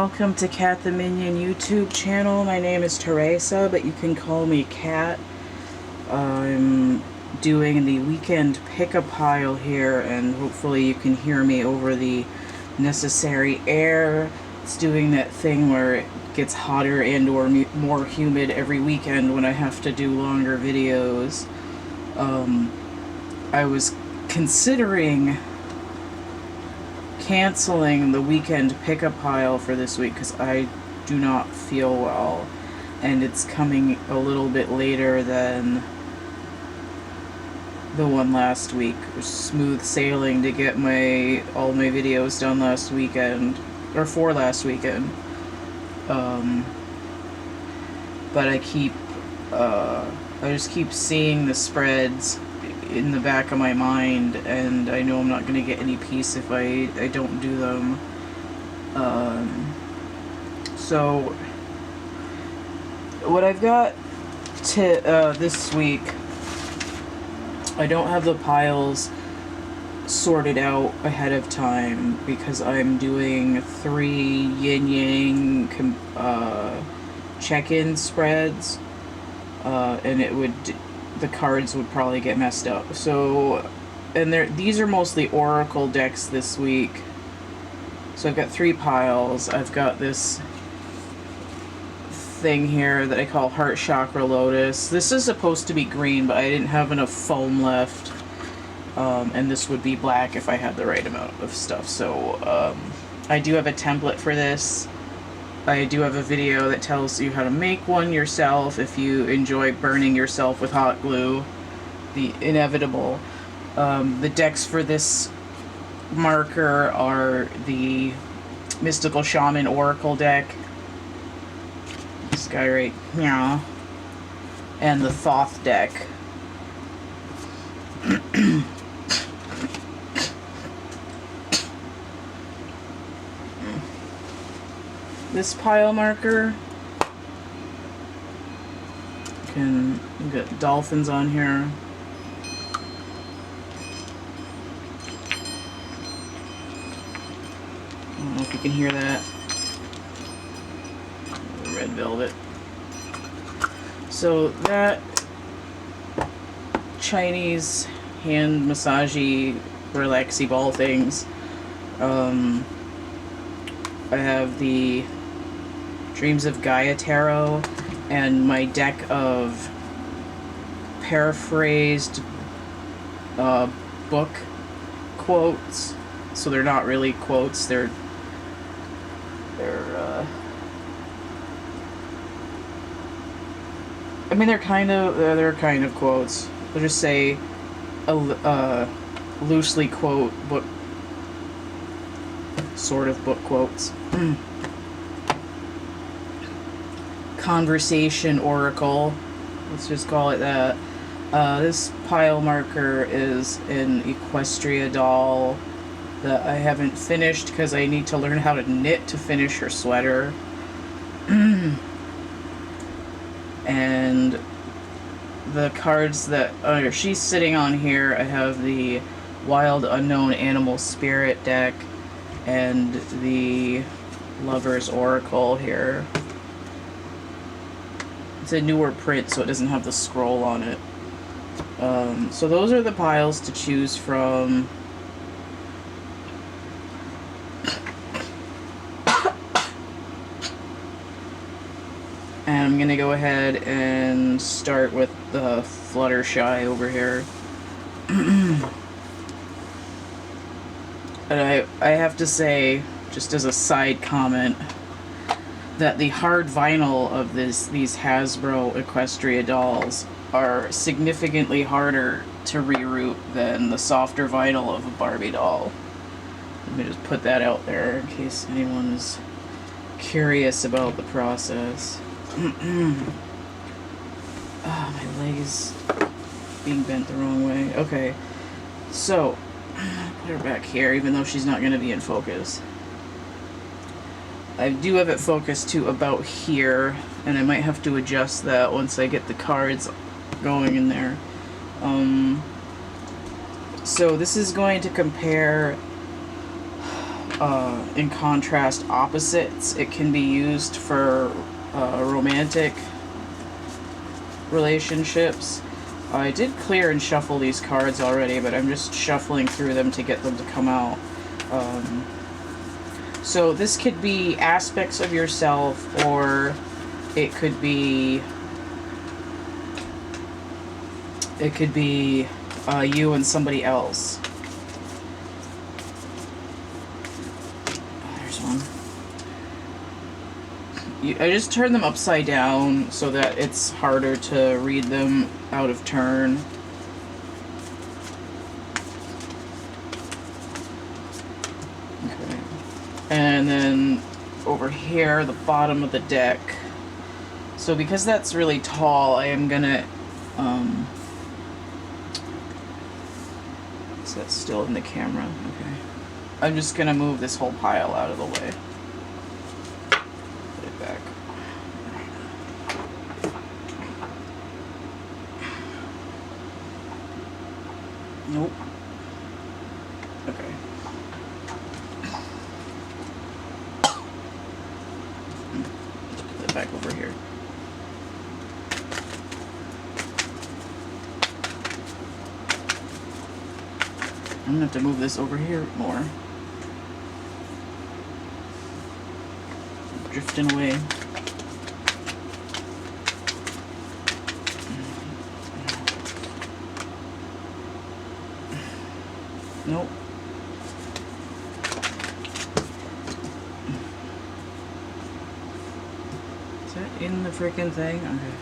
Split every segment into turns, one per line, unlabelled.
welcome to Cat the Minion YouTube channel. My name is Theresa, but you can call me Cat. I'm doing the weekend pick-up pile here, and hopefully you can hear me over the necessary air. It's doing that thing where it gets hotter and or more humid every weekend when I have to do longer videos. I was considering canceling the weekend pickup pile for this week because I do not feel well, and it's coming a little bit later than the one last week. It was smooth sailing to get all my videos done last weekend, or for last weekend. But I just keep seeing the spreads in the back of my mind, and I know I'm not going to get any peace if I don't do them. So what I've got to this week, I don't have the piles sorted out ahead of time because I'm doing 3 Yin-Yang check-in spreads, and the cards would probably get messed up. So, and these are mostly Oracle decks this week. So I've got 3 piles. I've got this thing here that I call Heart Chakra Lotus. This is supposed to be green, but I didn't have enough foam left. And this would be black if I had the right amount of stuff. So, I do have a template for this. I do have a video that tells you how to make one yourself if you enjoy burning yourself with hot glue. The inevitable. The decks for this marker are the Mystical Shaman Oracle deck. This guy right here. And the Thoth deck. This pile marker, you got dolphins on here. I don't know if you can hear that. Red velvet. So that Chinese hand massagey relaxy ball things. I have the Dreams of Gaia Tarot and my deck of paraphrased book quotes. So they're not really quotes, they're I mean, they're kind of quotes. They'll just say loosely quote book, sort of book quotes. Conversation Oracle, let's just call it that. This pile marker is an Equestria doll that I haven't finished because I need to learn how to knit to finish her sweater. And the cards that she's sitting on here, I have the Wild Unknown Animal Spirit deck and the Lover's Oracle here. It's a newer print, so it doesn't have the scroll on it. So those are the piles to choose from. And I'm gonna go ahead and start with the Fluttershy over here. And I have to say, just as a side comment, that the hard vinyl of these Hasbro Equestria dolls are significantly harder to reroute than the softer vinyl of a Barbie doll. Let me just put that out there in case anyone is curious about the process. My leg is being bent the wrong way. Okay, so put her back here, even though she's not going to be in focus. I do have it focused to about here, and I might have to adjust that once I get the cards going in there. So this is going to compare in contrast opposites. It can be used for romantic relationships. I did clear and shuffle these cards already, but I'm just shuffling through them to get them to come out. So this could be aspects of yourself, or it could be you and somebody else. There's one. I just turn them upside down so that it's harder to read them out of turn. Okay. And then over here, the bottom of the deck. So because that's really tall, I am gonna, is that still in the camera? Okay. I'm just gonna move this whole pile out of the way. Put it back. Nope. Okay. Put it back over here. I'm gonna have to move this over here more. Drifting away. Nope. Is that in the freaking thing? Okay.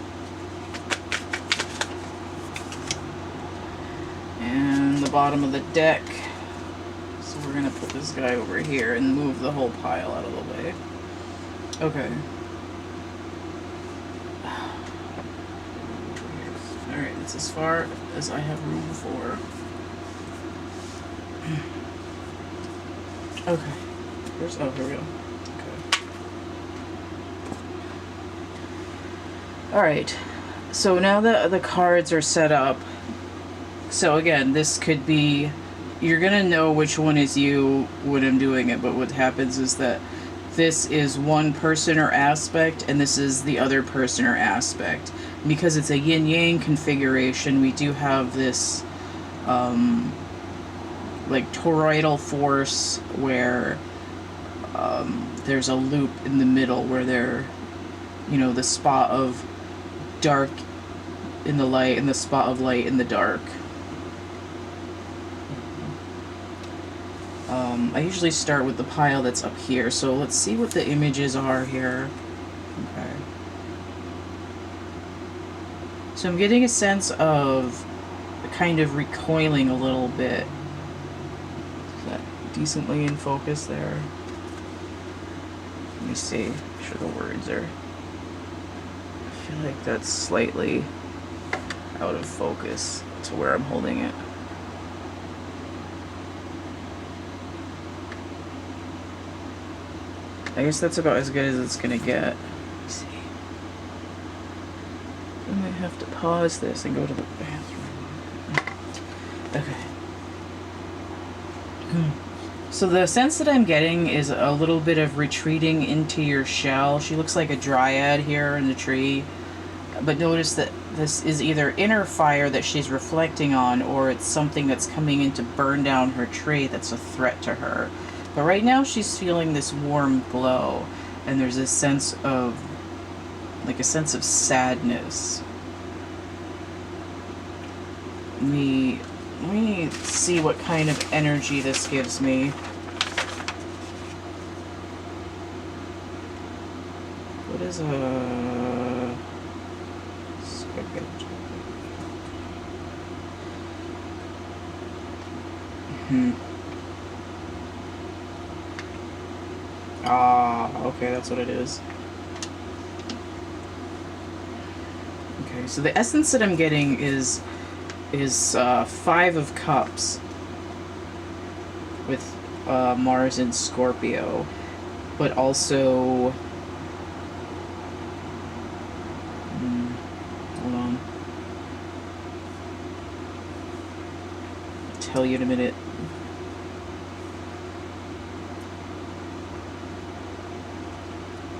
And the bottom of the deck. So we're gonna put this guy over here and move the whole pile out of the way. Okay. Alright, that's as far as I have room for. Okay. Oh, here we go. Okay. Alright. So now that the cards are set up, so again, this could be, you're gonna know which one is you when I'm doing it, but what happens is that this is one person or aspect, and this is the other person or aspect. Because it's a yin-yang configuration, we do have this, like, toroidal force where there's a loop in the middle where there, you know, the spot of dark in the light and the spot of light in the dark. I usually start with the pile that's up here, so let's see what the images are here. Okay. So I'm getting a sense of kind of recoiling a little bit. Is that decently in focus there? Let me see. Make sure the words are... I feel like that's slightly out of focus to where I'm holding it. I guess that's about as good as it's gonna get. Let me see. I might have to pause this and go to the bathroom. Okay. So the sense that I'm getting is a little bit of retreating into your shell. She looks like a dryad here in the tree. But notice that this is either inner fire that she's reflecting on, or it's something that's coming in to burn down her tree that's a threat to her. But right now she's feeling this warm glow, and there's a sense of, like a sense of sadness. Let me see what kind of energy this gives me. What is a... Ah, okay, that's what it is. Okay, so the essence that I'm getting is 5 of Cups with Mars in Scorpio, but also hold on, I'll tell you in a minute.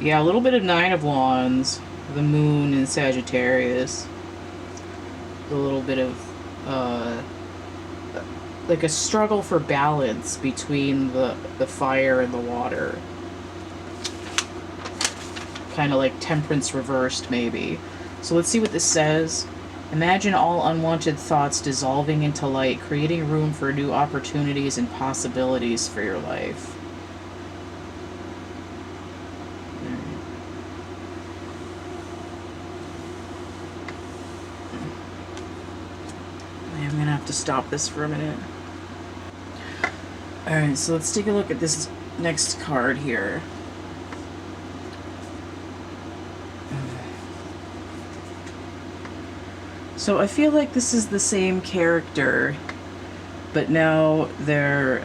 Yeah, a little bit of Nine of Wands, the moon in Sagittarius. A little bit of, like a struggle for balance between the fire and the water. Kind of like Temperance reversed, maybe. So let's see what this says. Imagine all unwanted thoughts dissolving into light, creating room for new opportunities and possibilities for your life. I'm going to have to stop this for a minute. Alright, so let's take a look at this next card here. So I feel like this is the same character, but now they're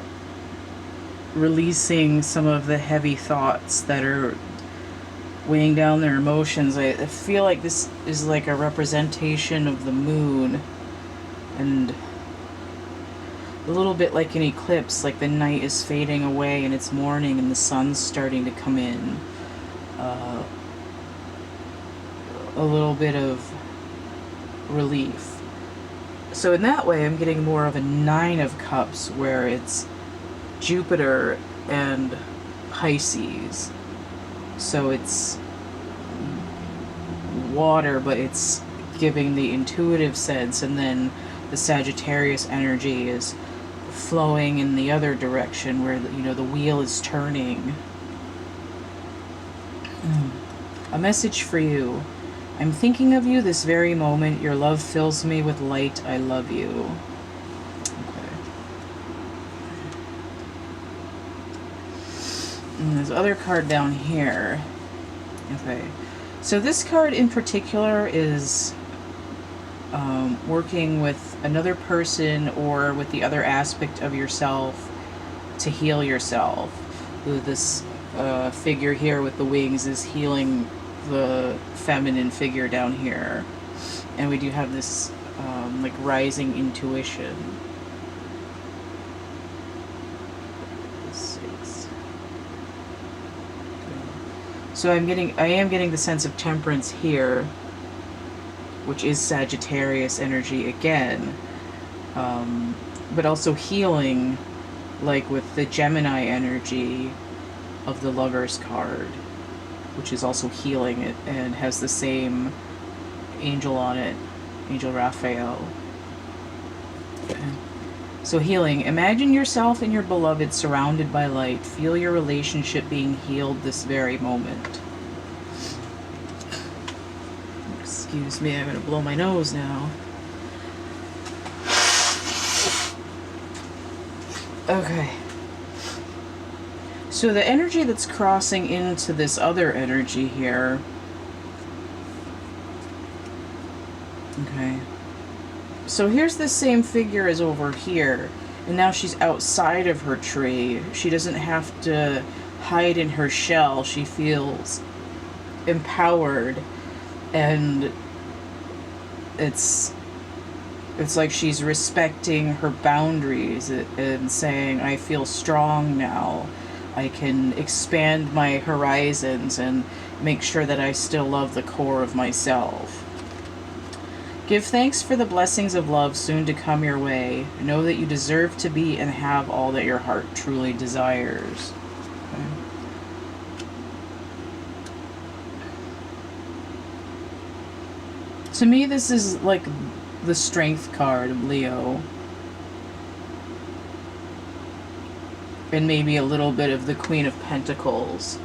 releasing some of the heavy thoughts that are weighing down their emotions. I feel like this is like a representation of the moon, and a little bit like an eclipse, like the night is fading away and it's morning and the sun's starting to come in. A little bit of relief. So in that way, I'm getting more of a Nine of Cups, where it's Jupiter and Pisces. So it's water, but it's giving the intuitive sense, and then the Sagittarius energy is flowing in the other direction, where, you know, the wheel is turning. A message for you. I'm thinking of you this very moment. Your love fills me with light. I love you. Okay. And there's other card down here. Okay. So this card in particular is working with another person or with the other aspect of yourself to heal yourself. This figure here with the wings is healing the feminine figure down here, and we do have this like rising intuition. So I am getting the sense of Temperance here, which is Sagittarius energy again, but also healing, like with the Gemini energy of the Lovers card, which is also healing it and has the same angel on it, Angel Raphael. Okay. So healing. Imagine yourself and your beloved surrounded by light. Feel your relationship being healed this very moment. Excuse me, I'm going to blow my nose now. Okay. So the energy that's crossing into this other energy here. Okay. So here's the same figure as over here, and now she's outside of her tree. She doesn't have to hide in her shell. She feels empowered, and it's like she's respecting her boundaries and saying, I feel strong now. I can expand my horizons and make sure that I still love the core of myself. Give thanks for the blessings of love soon to come your way. Know that you deserve to be and have all that your heart truly desires. Okay. To me, this is like the Strength card of Leo. And maybe a little bit of the Queen of Pentacles,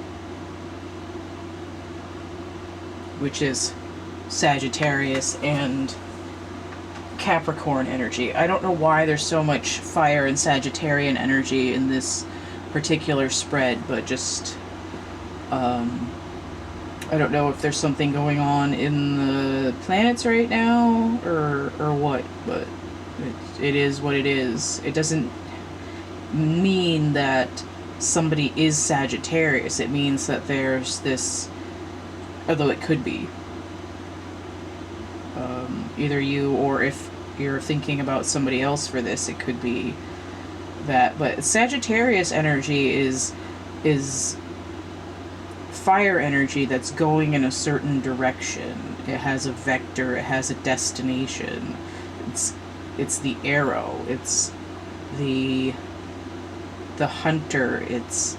which is Sagittarius and Capricorn energy. I don't know why there's so much fire and Sagittarian energy in this particular spread, but just I don't know if there's something going on in the planets right now or what, but it is what it is. It doesn't mean that somebody is Sagittarius. It means that there's this, although it could be either you, or if you're thinking about somebody else for this, it could be that. But Sagittarius energy is fire energy that's going in a certain direction. It has a vector, it has a destination. It's the arrow, it's the hunter, it's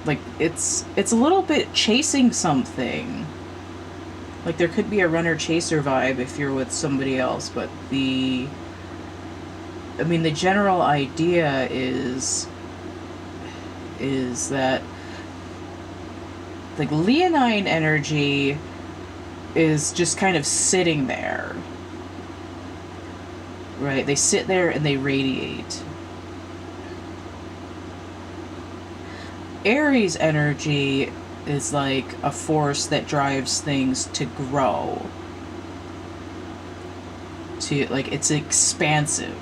like it's a little bit chasing something. Like there could be a runner chaser vibe if you're with somebody else, but the general idea is that like leonine energy is just kind of sitting there, right? They sit there and they radiate. Aries energy is like a force that drives things to grow. To like, it's expansive.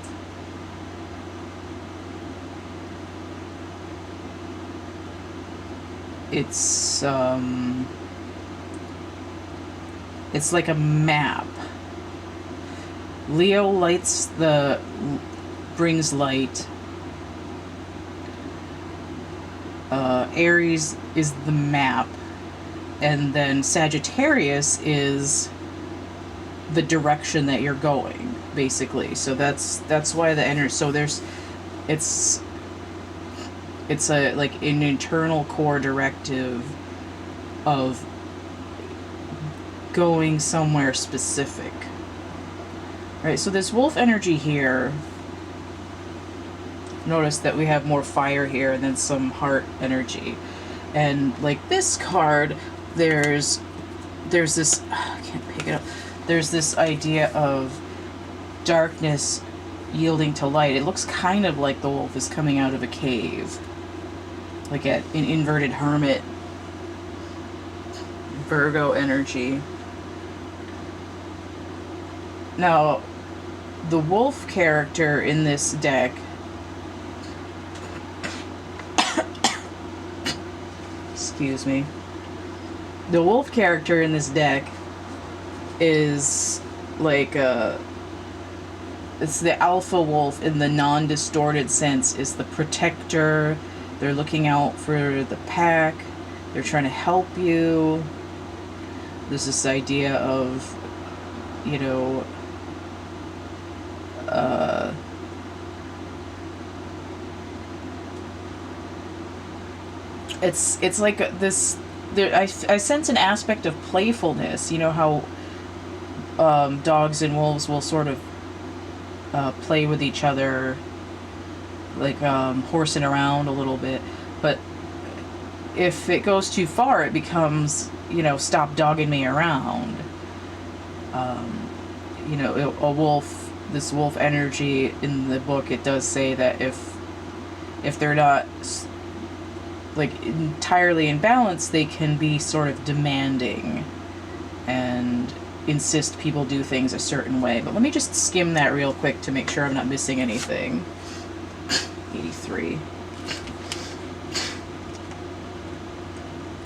It's like a map. Leo brings light. Aries is the map, and then Sagittarius is the direction that you're going, basically. So that's why the energy. So it's a like an internal core directive of going somewhere specific. Right, so this wolf energy here, notice that we have more fire here and then some heart energy. And like this card, there's this, I can't pick it up. There's this idea of darkness yielding to light. It looks kind of like the wolf is coming out of a cave. Like an inverted hermit. Virgo energy. Now, the wolf character in this deck excuse me. The wolf character in this deck is like it's the alpha wolf in the non-distorted sense, is the protector. They're looking out for the pack. They're trying to help you. There's this idea of, you know, it's like this. I sense an aspect of playfulness. You know how dogs and wolves will sort of play with each other, like horsing around a little bit. But if it goes too far, it becomes, you know, stop dogging me around. You know, a wolf, this wolf energy in the book, it does say that if they're not like entirely in balance, they can be sort of demanding and insist people do things a certain way. But let me just skim that real quick to make sure I'm not missing anything. 83.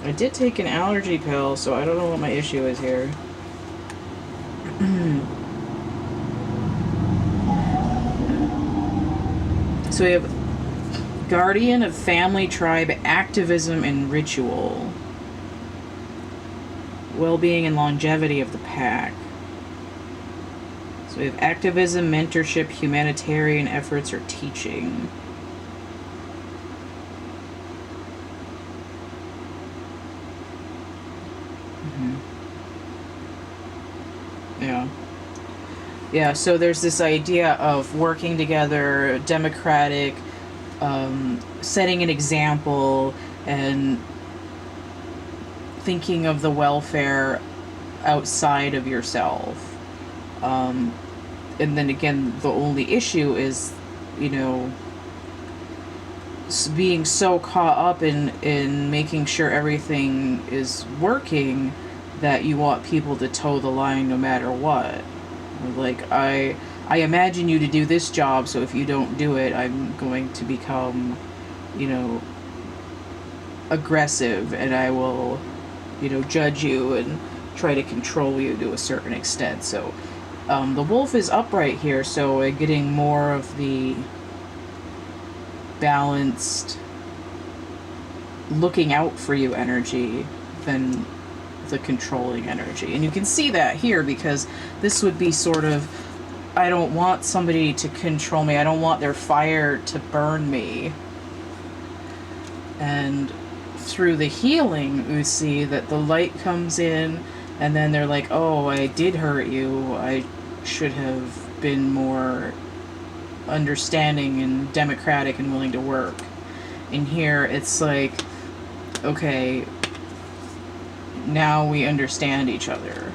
I did take an allergy pill, so I don't know what my issue is here. So we have Guardian of Family, Tribe, Activism, and Ritual. Well-being and longevity of the pack. So we have activism, mentorship, humanitarian efforts, or teaching. Yeah, so there's this idea of working together, democratic, setting an example, and thinking of the welfare outside of yourself. And then again, the only issue is, you know, being so caught up in making sure everything is working that you want people to toe the line no matter what. Like, I imagine you to do this job, so if you don't do it, I'm going to become, you know, aggressive, and I will, you know, judge you and try to control you to a certain extent. So the wolf is upright here, so we're getting more of the balanced looking out for you energy than the controlling energy. And you can see that here, because this would be sort of, I don't want somebody to control me. I don't want their fire to burn me. And through the healing, we see that the light comes in, and then they're like, oh, I did hurt you. I should have been more understanding and democratic and willing to work. In here, it's like, okay, now we understand each other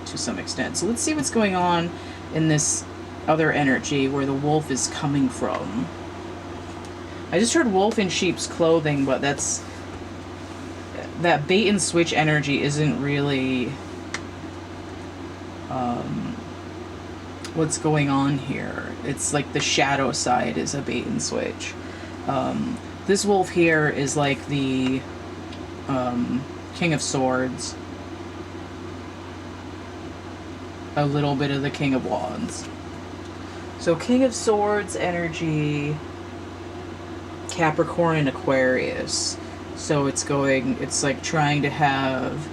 to some extent. So let's see what's going on in this other energy where the wolf is coming from. I just heard wolf in sheep's clothing, but that bait and switch energy isn't really what's going on here. It's like the shadow side is a bait and switch. This wolf here is like the King of Swords. A little bit of the King of Wands. So King of Swords energy, Capricorn and Aquarius. So it's like trying to have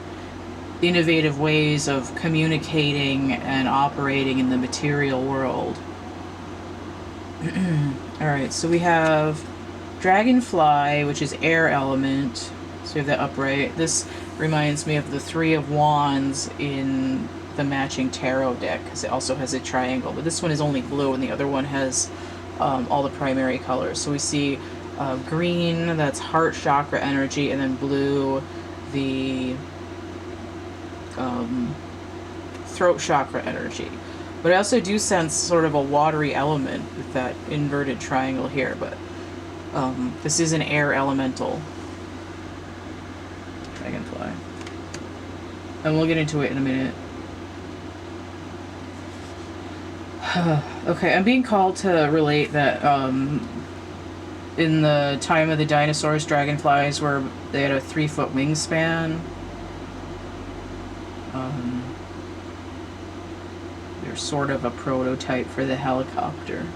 innovative ways of communicating and operating in the material world. Alright, so we have Dragonfly, which is air element. So we have that upright. This reminds me of the Three of Wands in the matching tarot deck, because it also has a triangle. But this one is only blue, and the other one has all the primary colors. So we see green, that's heart chakra energy, and then blue, the throat chakra energy. But I also do sense sort of a watery element with that inverted triangle here, but this is an air elemental. Dragonfly. And we'll get into it in a minute. Okay, I'm being called to relate that in the time of the dinosaurs, dragonflies they had a 3-foot wingspan. They're sort of a prototype for the helicopter.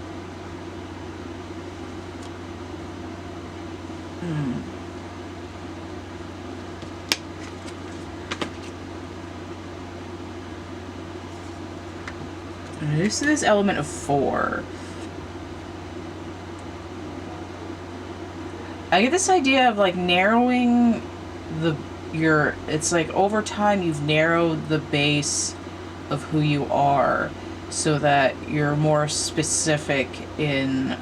This is element of 4. I get this idea of like narrowing it's like over time you've narrowed the base of who you are so that you're more specific in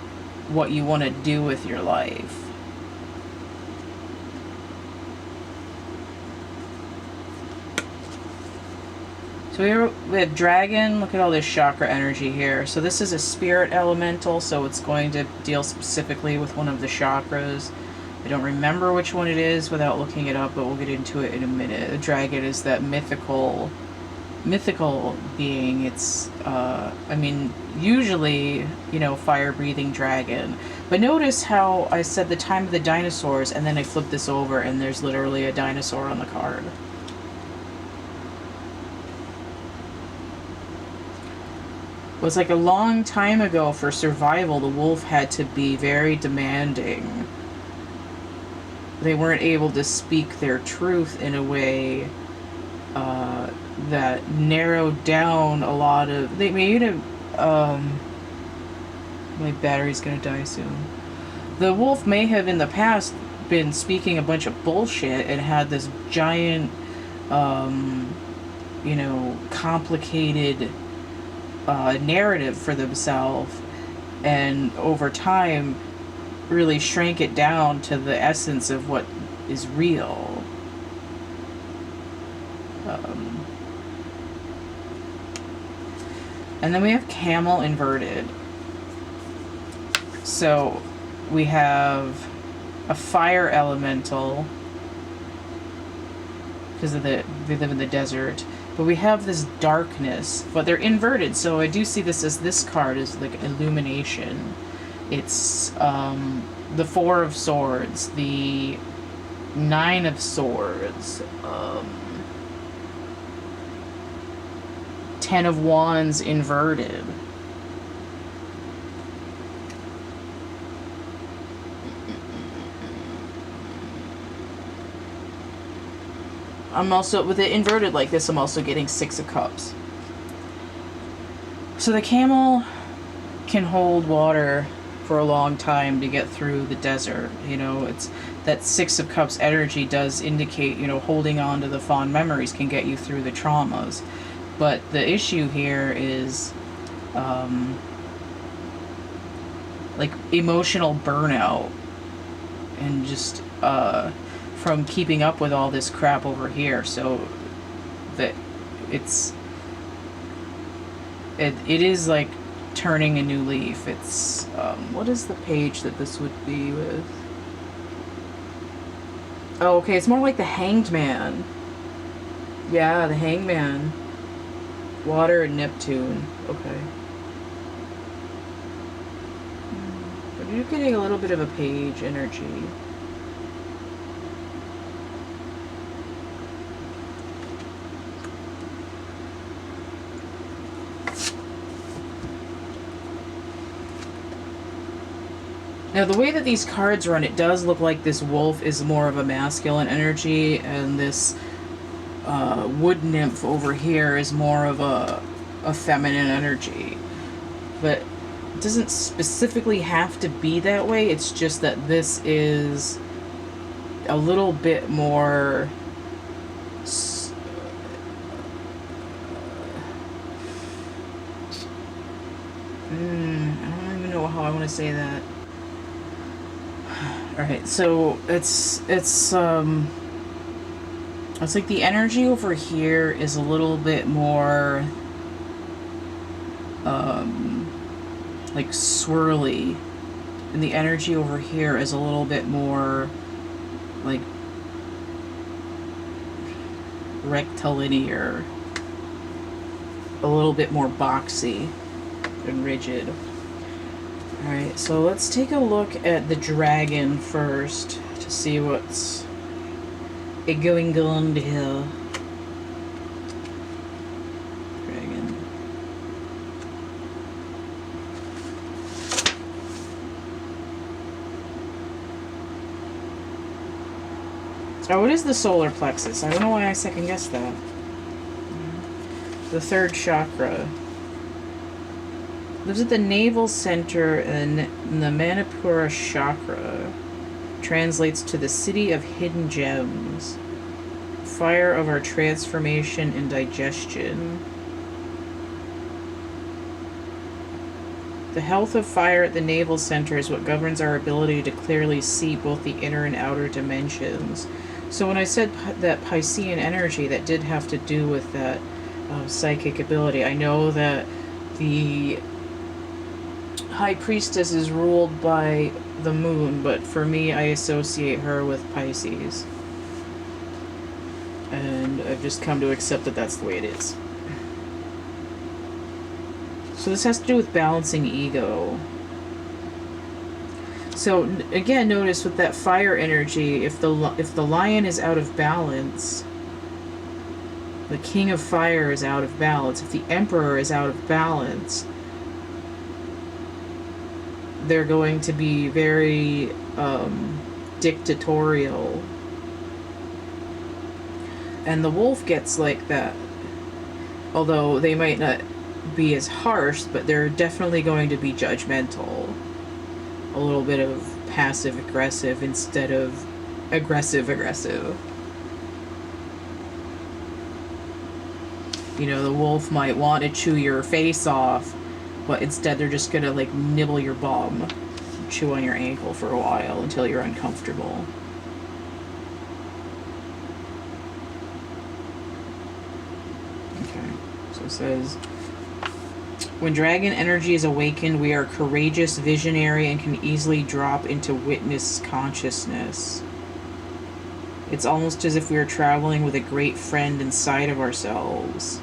what you want to do with your life. So here we have dragon. Look at all this chakra energy here. So this is a spirit elemental, so it's going to deal specifically with one of the chakras. I don't remember which one it is without looking it up, but we'll get into it in a minute. The dragon is that mythical being. It's I mean, usually, you know, fire-breathing dragon. But notice how I said the time of the dinosaurs, and then I flipped this over and there's literally a dinosaur on the card. It was like a long time ago, for survival, the wolf had to be very demanding. They weren't able to speak their truth in a way that narrowed down a lot of... They made a... my battery's gonna die soon. The wolf may have in the past been speaking a bunch of bullshit and had this giant, you know, complicated narrative for themselves, and over time really shrank it down to the essence of what is real. And then we have camel inverted. So we have a fire elemental because they live in the desert. But we have this darkness, but they're inverted, so I do see this as this card is like illumination. It's the 4 of Swords, the 9 of Swords, 10 of Wands inverted. I'm also, with it inverted like this, I'm also getting 6 of Cups. So the camel can hold water for a long time to get through the desert. You know, it's that 6 of Cups energy does indicate, you know, holding on to the fond memories can get you through the traumas. But the issue here is like emotional burnout and just from keeping up with all this crap over here. So that it is like turning a new leaf. It's what is the page that this would be with? Oh, okay, it's more like the Hanged Man. Yeah, the Hanged Man. Water and Neptune. Okay. But you're getting a little bit of a page energy. Now, the way that these cards run, it does look like this wolf is more of a masculine energy, and this wood nymph over here is more of a feminine energy. But it doesn't specifically have to be that way. It's just that this is a little bit more I don't even know how I want to say that. Alright, so it's like the energy over here is a little bit more like swirly, and the energy over here is a little bit more like rectilinear, a little bit more boxy and rigid. Alright, so let's take a look at the dragon first to see what's going on here. Dragon. Oh, what is the solar plexus? I don't know why I second guessed that. The third chakra. Lives at the navel center, and the Manipura chakra translates to the city of hidden gems, fire of our transformation and digestion. The health of fire at the navel center is what governs our ability to clearly see both the inner and outer dimensions. So when I said that Piscean energy, that did have to do with that psychic ability. I know that the High Priestess is ruled by the moon, but for me, I associate her with Pisces. And I've just come to accept that that's the way it is. So this has to do with balancing ego. So again, notice with that fire energy, if the lion is out of balance, the king of fire is out of balance. If the emperor is out of balance, they're going to be very dictatorial. And the wolf gets like that. Although they might not be as harsh, but they're definitely going to be judgmental. A little bit of passive-aggressive instead of aggressive-aggressive. You know, the wolf might want to chew your face off, but instead they're just gonna like nibble your bum, chew on your ankle for a while until you're uncomfortable. Okay, so it says, when dragon energy is awakened, we are courageous, visionary, and can easily drop into witness consciousness. It's almost as if we are traveling with a great friend inside of ourselves.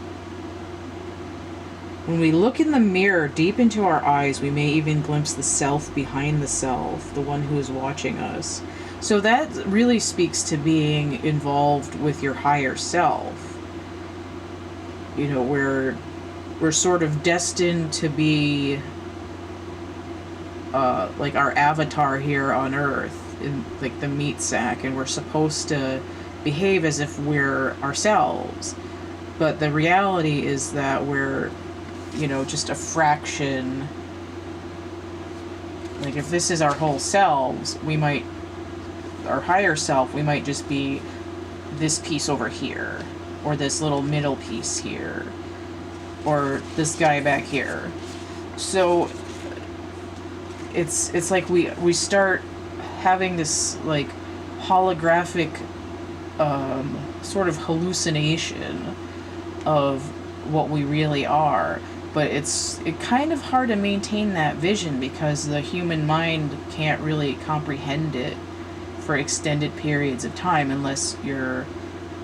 When we look in the mirror deep into our eyes, we may even glimpse the self behind the self, the one who is watching us. So that really speaks to being involved with your higher self. You know, we're sort of destined to be like our avatar here on Earth, in like the meat sack, and we're supposed to behave as if we're ourselves. But the reality is that we're, you know, just a fraction. Like, if this is our whole selves, we might, our higher self, we might just be this piece over here, or this little middle piece here, or this guy back here. So it's like we start having this like holographic sort of hallucination of what we really are, but it's kind of hard to maintain that vision because the human mind can't really comprehend it for extended periods of time unless you're,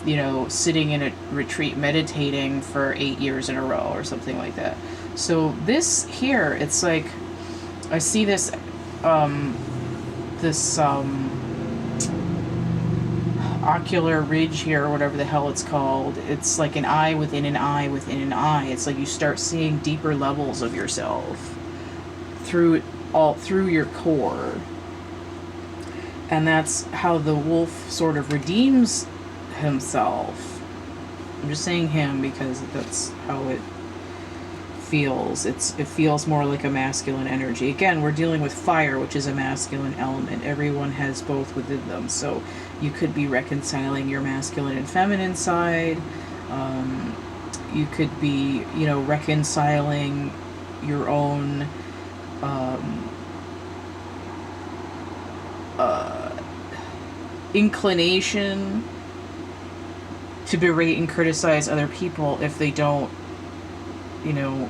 you know, sitting in a retreat meditating for 8 years in a row or something like that. So this here, it's like I see this ocular ridge here, or whatever the hell it's called. It's like an eye within an eye within an eye. It's like you start seeing deeper levels of yourself through your core. And that's how the wolf sort of redeems himself. I'm just saying him because that's how it feels. It feels more like a masculine energy. Again, we're dealing with fire, which is a masculine element. Everyone has both within them. So you could be reconciling your masculine and feminine side. You could be, you know, reconciling your own inclination to berate and criticize other people if they don't, you know,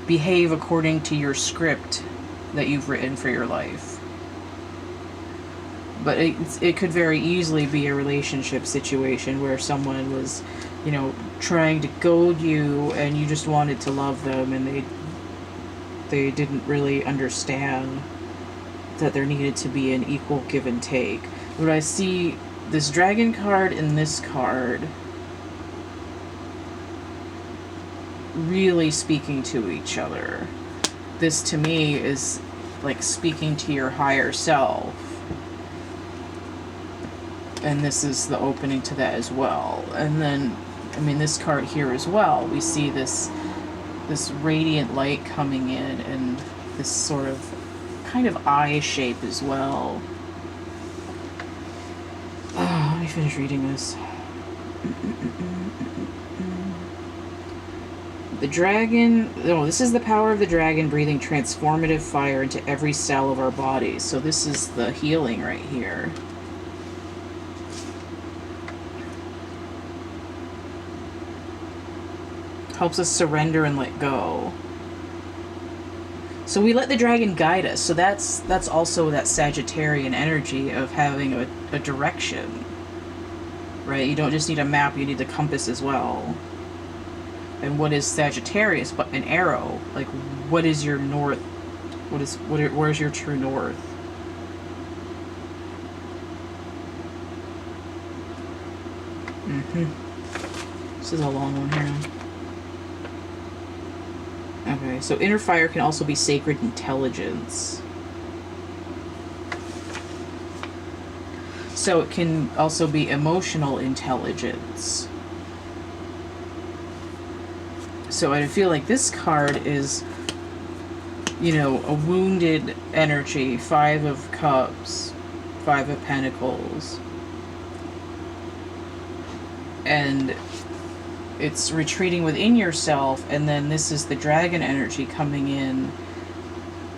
behave according to your script that you've written for your life. But it could very easily be a relationship situation where someone was, you know, trying to goad you and you just wanted to love them, and they didn't really understand that there needed to be an equal give and take. But I see this dragon card and this card really speaking to each other. This to me is like speaking to your higher self. And this is the opening to that as well. And then, I mean, this card here as well, we see this radiant light coming in and this sort of kind of eye shape as well. Let me finish reading this. The dragon, this is the power of the dragon breathing transformative fire into every cell of our bodies. So this is the healing right here. Helps us surrender and let go. So we let the dragon guide us. So that's also that Sagittarian energy of having a direction. Right? You don't just need a map, you need the compass as well. And what is Sagittarius but an arrow? Like, what is your north? Where's your true north? This is a long one here. Okay, so inner fire can also be sacred intelligence. So it can also be emotional intelligence. So I feel like this card is, you know, a wounded energy. 5 of Cups, 5 of Pentacles. And it's retreating within yourself, and then this is the dragon energy coming in,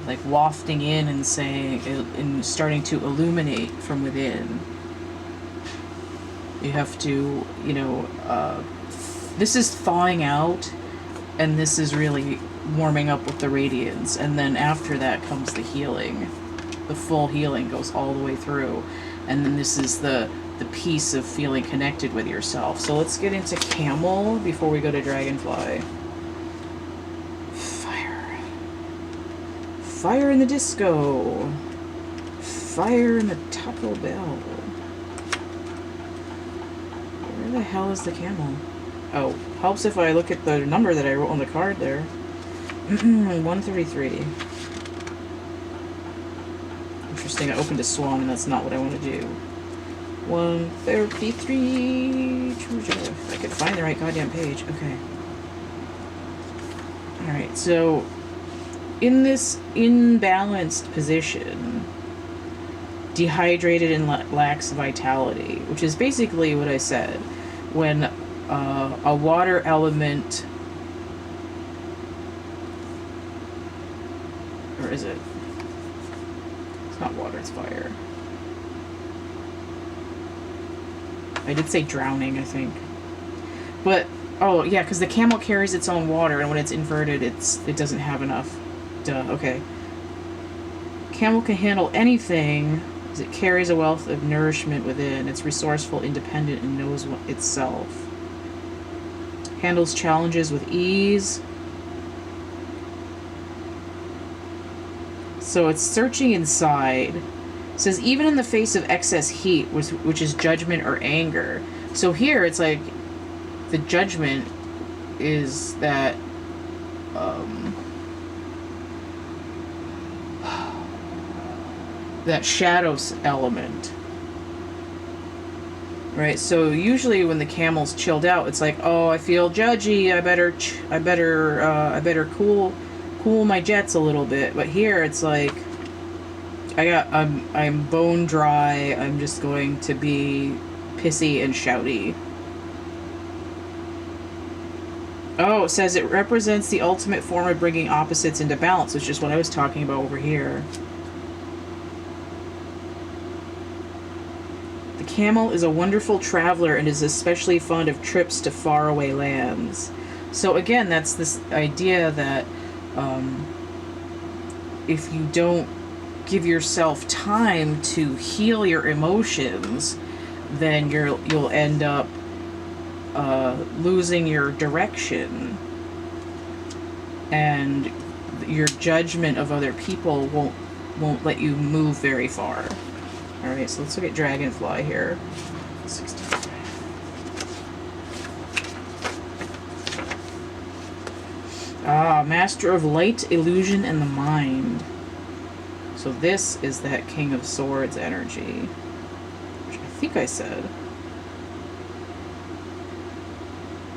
like wafting in and saying, and starting to illuminate from within. You have to, you know, this is thawing out, and this is really warming up with the radiance, and then after that comes the healing. The full healing goes all the way through, and then this is the piece of feeling connected with yourself. So let's get into Camel before we go to Dragonfly. Fire. Fire in the disco. Fire in the Taco Bell. Where the hell is the camel? Oh, helps if I look at the number that I wrote on the card there. 133. Interesting, I opened a swan and that's not what I want to do. 133. If I could find the right goddamn page. Okay. Alright, so in this imbalanced position, dehydrated and lacks vitality, which is basically what I said. When a water element, or is it? It's not water, it's fire. I did say drowning, I think. But, oh, yeah, because the camel carries its own water, and when it's inverted, it doesn't have enough. Duh, okay. Camel can handle anything, as it carries a wealth of nourishment within. It's resourceful, independent, and knows itself. Handles challenges with ease. So it's searching inside. It says, even in the face of excess heat, which is judgment or anger. So here, it's like, the judgment is that, that shadows element. Right, so usually when the camel's chilled out, it's like, oh, I feel judgy, I better cool my jets a little bit. But here it's like, I'm bone dry, I'm just going to be pissy and shouty. Oh, it says it represents the ultimate form of bringing opposites into balance, which is what I was talking about over here. The camel is a wonderful traveler and is especially fond of trips to faraway lands. So again, that's this idea that if you don't give yourself time to heal your emotions, then you'll end up losing your direction, and your judgment of other people won't let you move very far. All right, so let's look at Dragonfly here. 65. Master of Light, Illusion, and the Mind. So this is that King of Swords energy, which I think I said.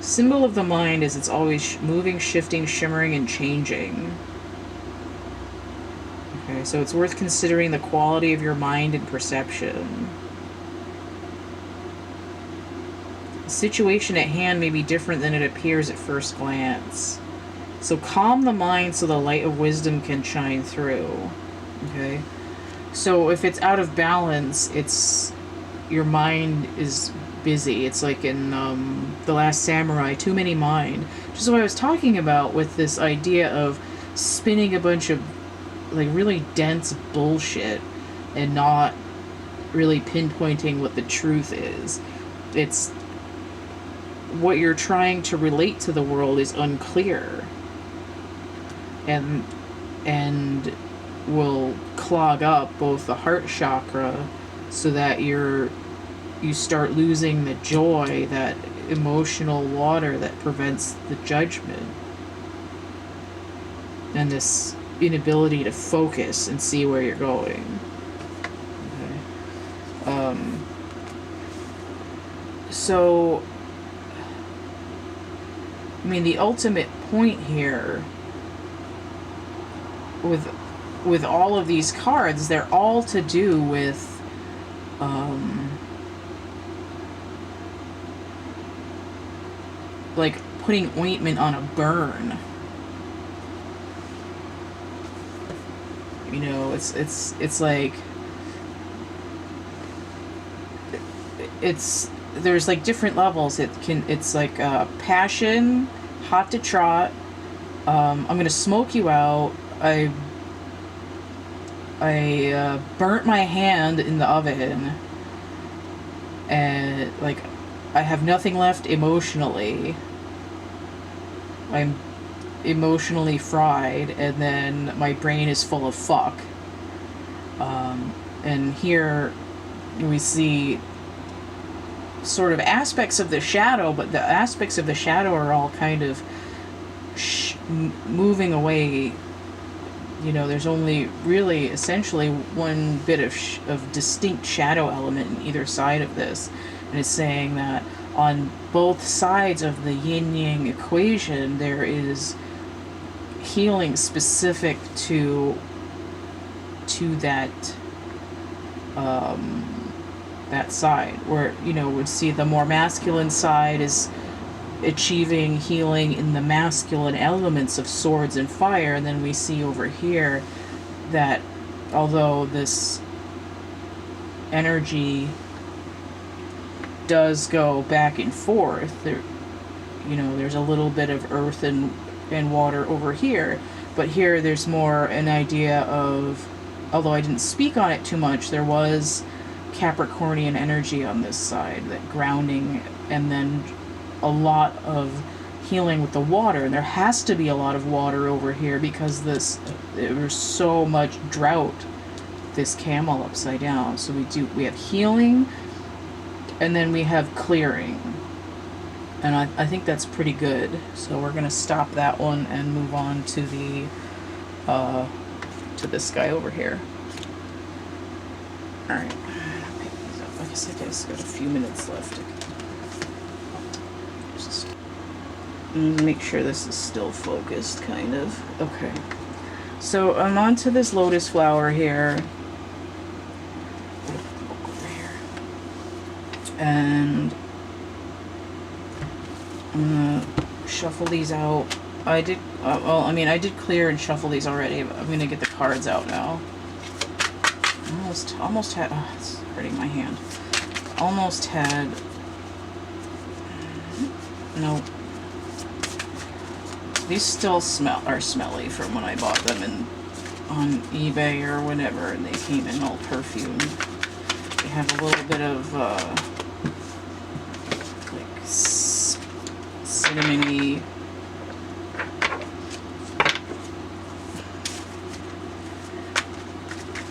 Symbol of the mind is it's always moving, shifting, shimmering, and changing. Okay, so it's worth considering the quality of your mind and perception. The situation at hand may be different than it appears at first glance. So calm the mind so the light of wisdom can shine through. Okay? So if it's out of balance, your mind is busy. It's like in The Last Samurai, too many mind. Which is what I was talking about with this idea of spinning a bunch of like really dense bullshit and not really pinpointing what the truth is. It's what you're trying to relate to the world is unclear and will clog up both the heart chakra so that you start losing the joy, that emotional water that prevents the judgment, and this inability to focus and see where you're going. Okay. So, I mean, the ultimate point here with all of these cards, they're all to do with like putting ointment on a burn. You know, it's like there's like different levels. It's like passion, hot to trot. I'm gonna smoke you out. I burnt my hand in the oven, and like I have nothing left emotionally. I'm emotionally fried, and then my brain is full of fuck. And here we see sort of aspects of the shadow, but the aspects of the shadow are all kind of moving away you know, there's only really essentially one bit of distinct shadow element in either side of this. And it's saying that on both sides of the yin-yang equation, there is healing specific to that that side, where, you know, would see the more masculine side is achieving healing in the masculine elements of swords and fire, and then we see over here that although this energy does go back and forth, there, you know, there's a little bit of earth and water over here, but here there's more an idea of, although I didn't speak on it too much, there was Capricornian energy on this side, that grounding, and then a lot of healing with the water. And there has to be a lot of water over here because there's so much drought, this camel upside down. So we have healing, and then we have clearing. And I think that's pretty good. So we're gonna stop that one and move on to the to this guy over here. All right, pick these up. I guess got a few minutes left. Just make sure this is still focused, kind of. Okay. So I'm onto this lotus flower here. Over here. And I'm gonna shuffle these out. I did, well, I mean, I did clear and shuffle these already, but I'm gonna get the cards out now. Almost had, oh, it's hurting my hand. Almost had, no. These still are smelly from when I bought them on eBay or whenever, and they came in all perfumed. They have a little bit of, like, cinnamony,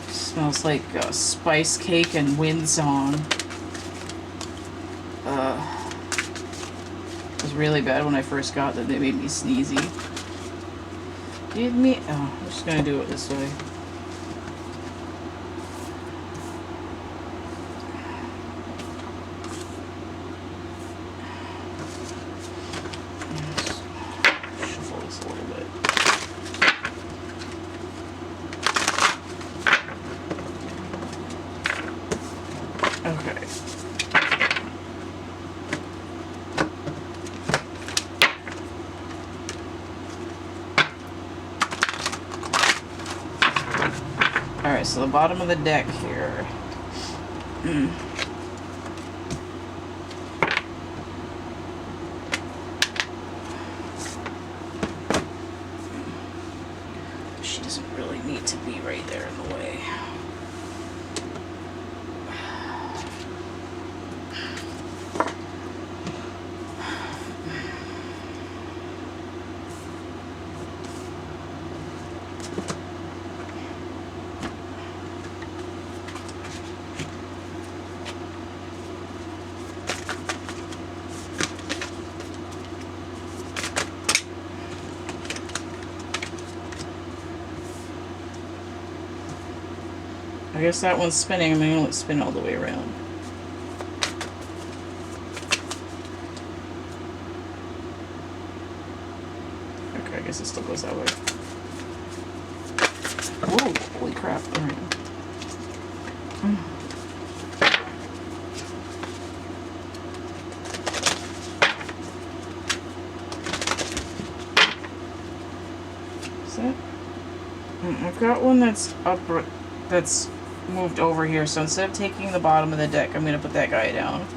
smells like spice cake and wind song. It was really bad when I first got them. They made me sneezy. I'm just gonna do it this way. Shuffle this a little bit. Okay. Alright, so the bottom of the deck here. She doesn't really need to be right there in the way. I guess that one's spinning. I'm going to let it spin all the way around. Okay, I guess it still goes that way. Whoa, holy crap. All right. Is that? I've got one that's up, that's moved over here, so instead of taking the bottom of the deck, I'm going to put that guy down.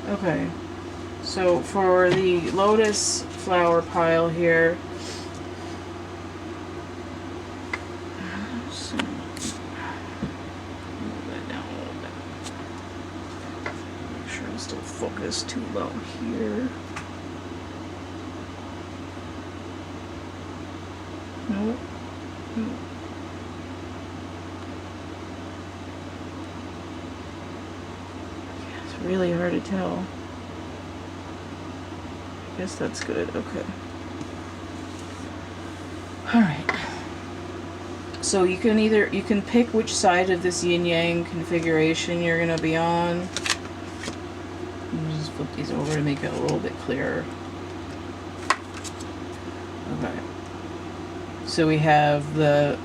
Okay, so for the lotus flower pile here, so move that down a little bit. Make sure I'm still focused too low here. Nope. Nope. It's really hard to tell. Guess that's good. Okay. Alright. So you can pick which side of this yin-yang configuration you're going to be on. Just flip these over to make it a little bit clearer. Okay. So we have the,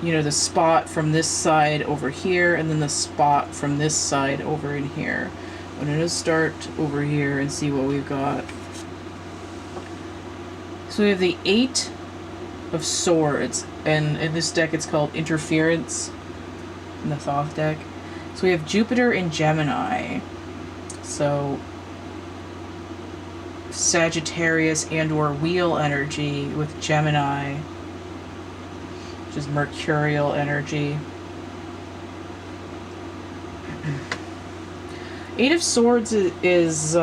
the spot from this side over here, and then the spot from this side over in here. I'm going to start over here and see what we've got. So we have the 8 of Swords, and in this deck it's called Interference, in the Thoth deck. So we have Jupiter in Gemini, so Sagittarius and or wheel energy with Gemini, which is mercurial energy. 8 of Swords is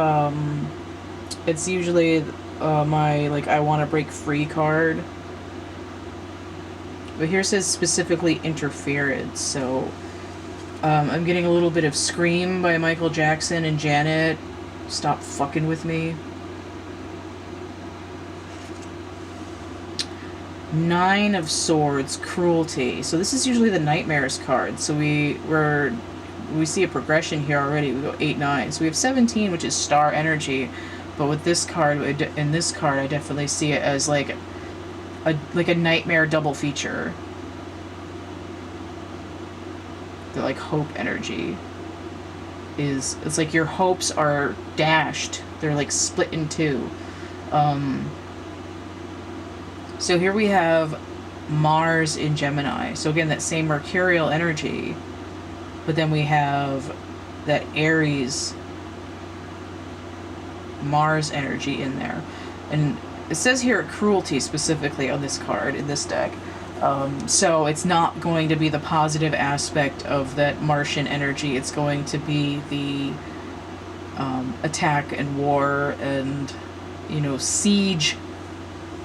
it's usually my, like, I want to break free card. But here it says specifically interference, so I'm getting a little bit of Scream by Michael Jackson and Janet. Stop fucking with me. 9 of Swords, Cruelty. So this is usually the Nightmares card. So we see a progression here already. We go 8, 9. So we have 17, which is Star Energy. But with this card, in this card, I definitely see it as like a nightmare double feature. The like hope energy it's like your hopes are dashed. They're like split in two. So here we have Mars in Gemini. So again, that same mercurial energy, but then we have that Aries Mars energy in there. And it says here cruelty specifically on this card in this deck. So it's not going to be the positive aspect of that Martian energy. It's going to be the attack and war and, siege,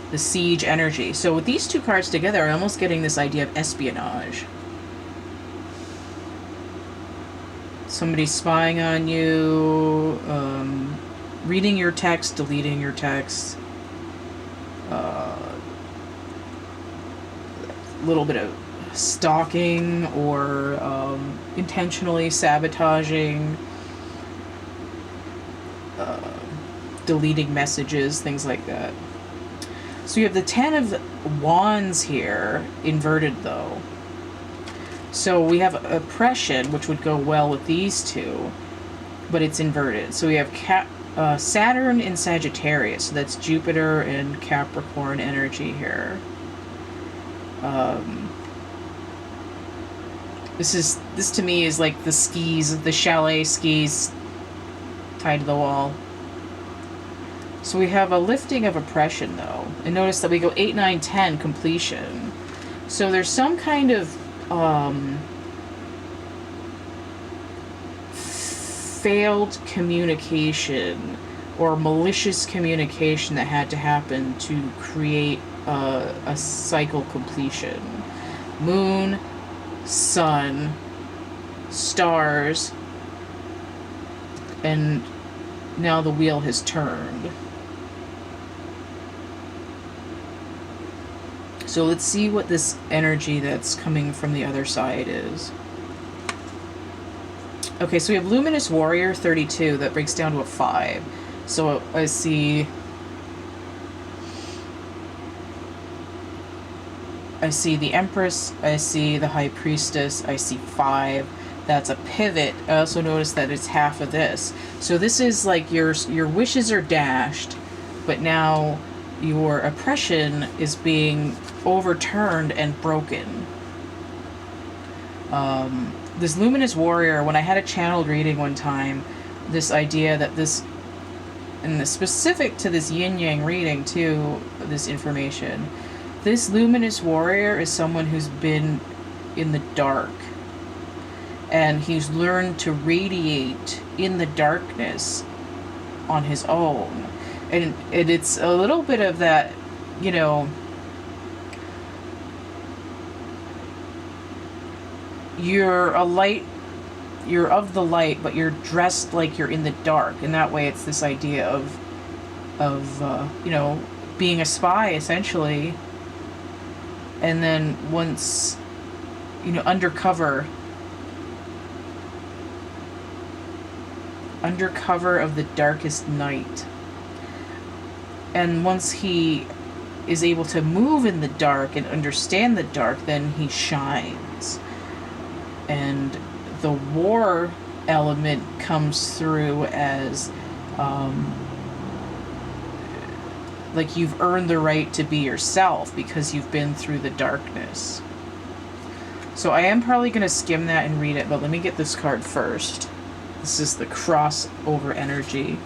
the siege energy. So with these two cards together, I'm almost getting this idea of espionage. Somebody spying on you, reading your text, deleting your text, little bit of stalking or intentionally sabotaging, deleting messages, things like that. So you have the 10 of Wands here, inverted though. So we have oppression, which would go well with these two, but it's inverted. So we have Saturn in Sagittarius, so that's Jupiter and Capricorn energy here. This to me is like the skis, the chalet skis tied to the wall. So we have a lifting of oppression though, and notice that we go 8, 9, 10 completion. So there's some kind of failed communication or malicious communication that had to happen to create a cycle completion. Moon, sun, stars, and now the wheel has turned. So let's see what this energy that's coming from the other side is. Okay, so we have Luminous Warrior 32 that breaks down to a 5. So I see the Empress, I see the High Priestess, I see 5. That's a pivot. I also notice that it's half of this. So this is like your wishes are dashed, but now your oppression is being overturned and broken. This Luminous Warrior, when I had a channeled reading one time, this idea that this, and this specific to this Yin-Yang reading too, this information, this Luminous Warrior is someone who's been in the dark, and he's learned to radiate in the darkness on his own. And it's a little bit of that, you're a light, you're of the light, but you're dressed like you're in the dark. And that way it's this idea of you know, being a spy, essentially. And then once, you know, undercover of the darkest night. And once he is able to move in the dark and understand the dark, then he shines. And the war element comes through as like you've earned the right to be yourself because you've been through the darkness. So I am probably going to skim that and read it, but let me get this card first. This is the crossover energy.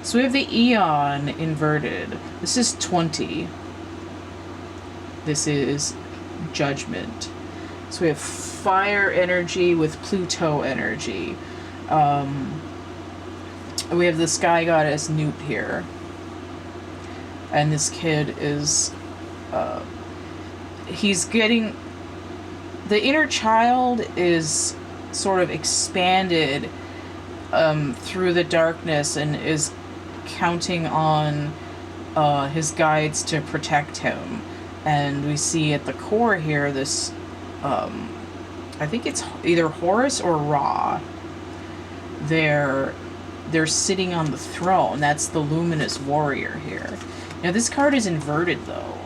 So we have the Eon inverted. This is 20. This is Judgment. So we have fire energy with Pluto energy. We have the Sky Goddess Newt here. And this kid is, he's getting, the inner child is sort of expanded through the darkness and is counting on his guides to protect him. And we see at the core here this, I think it's either Horus or Ra. They're sitting on the throne. That's the luminous warrior here. Now this card is inverted though.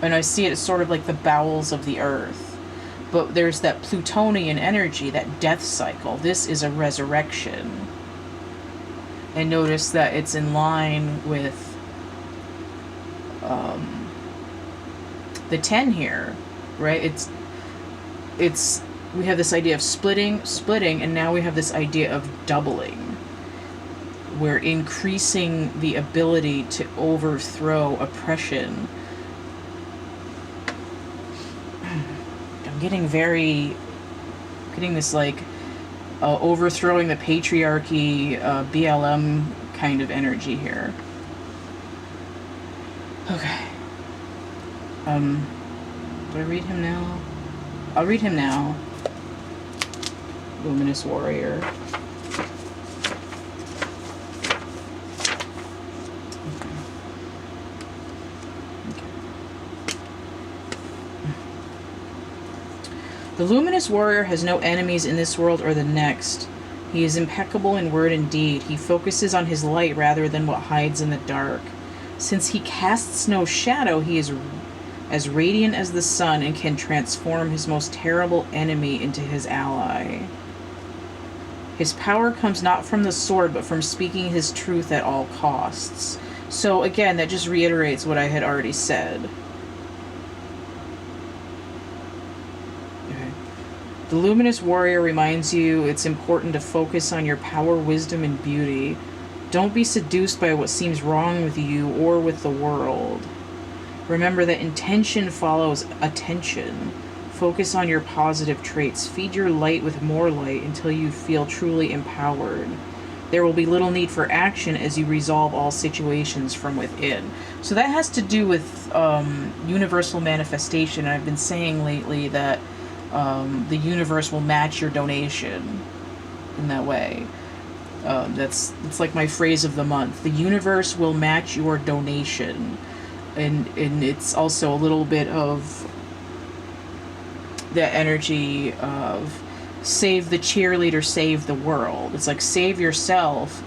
And I see it as sort of like the bowels of the earth. But there's that Plutonian energy, that death cycle. This is a resurrection. And notice that it's in line with the 10 here, right? It's we have this idea of splitting, and now we have this idea of doubling. We're increasing the ability to overthrow oppression. I'm getting this like overthrowing the patriarchy, BLM kind of energy here. Okay. Do I read him now? I'll read him now. Luminous Warrior. The Luminous Warrior has no enemies in this world or the next. He is impeccable in word and deed. He focuses on his light rather than what hides in the dark. Since he casts no shadow, he is as radiant as the sun and can transform his most terrible enemy into his ally. His power comes not from the sword, but from speaking his truth at all costs. So again, that just reiterates what I had already said. The Luminous Warrior reminds you it's important to focus on your power, wisdom, and beauty. Don't be seduced by what seems wrong with you or with the world. Remember that intention follows attention. Focus on your positive traits. Feed your light with more light until you feel truly empowered. There will be little need for action as you resolve all situations from within. So that has to do with universal manifestation. I've been saying lately that the universe will match your donation in that way. It's like my phrase of the month. The universe will match your donation. And it's also a little bit of that energy of save the cheerleader, save the world. It's like save yourself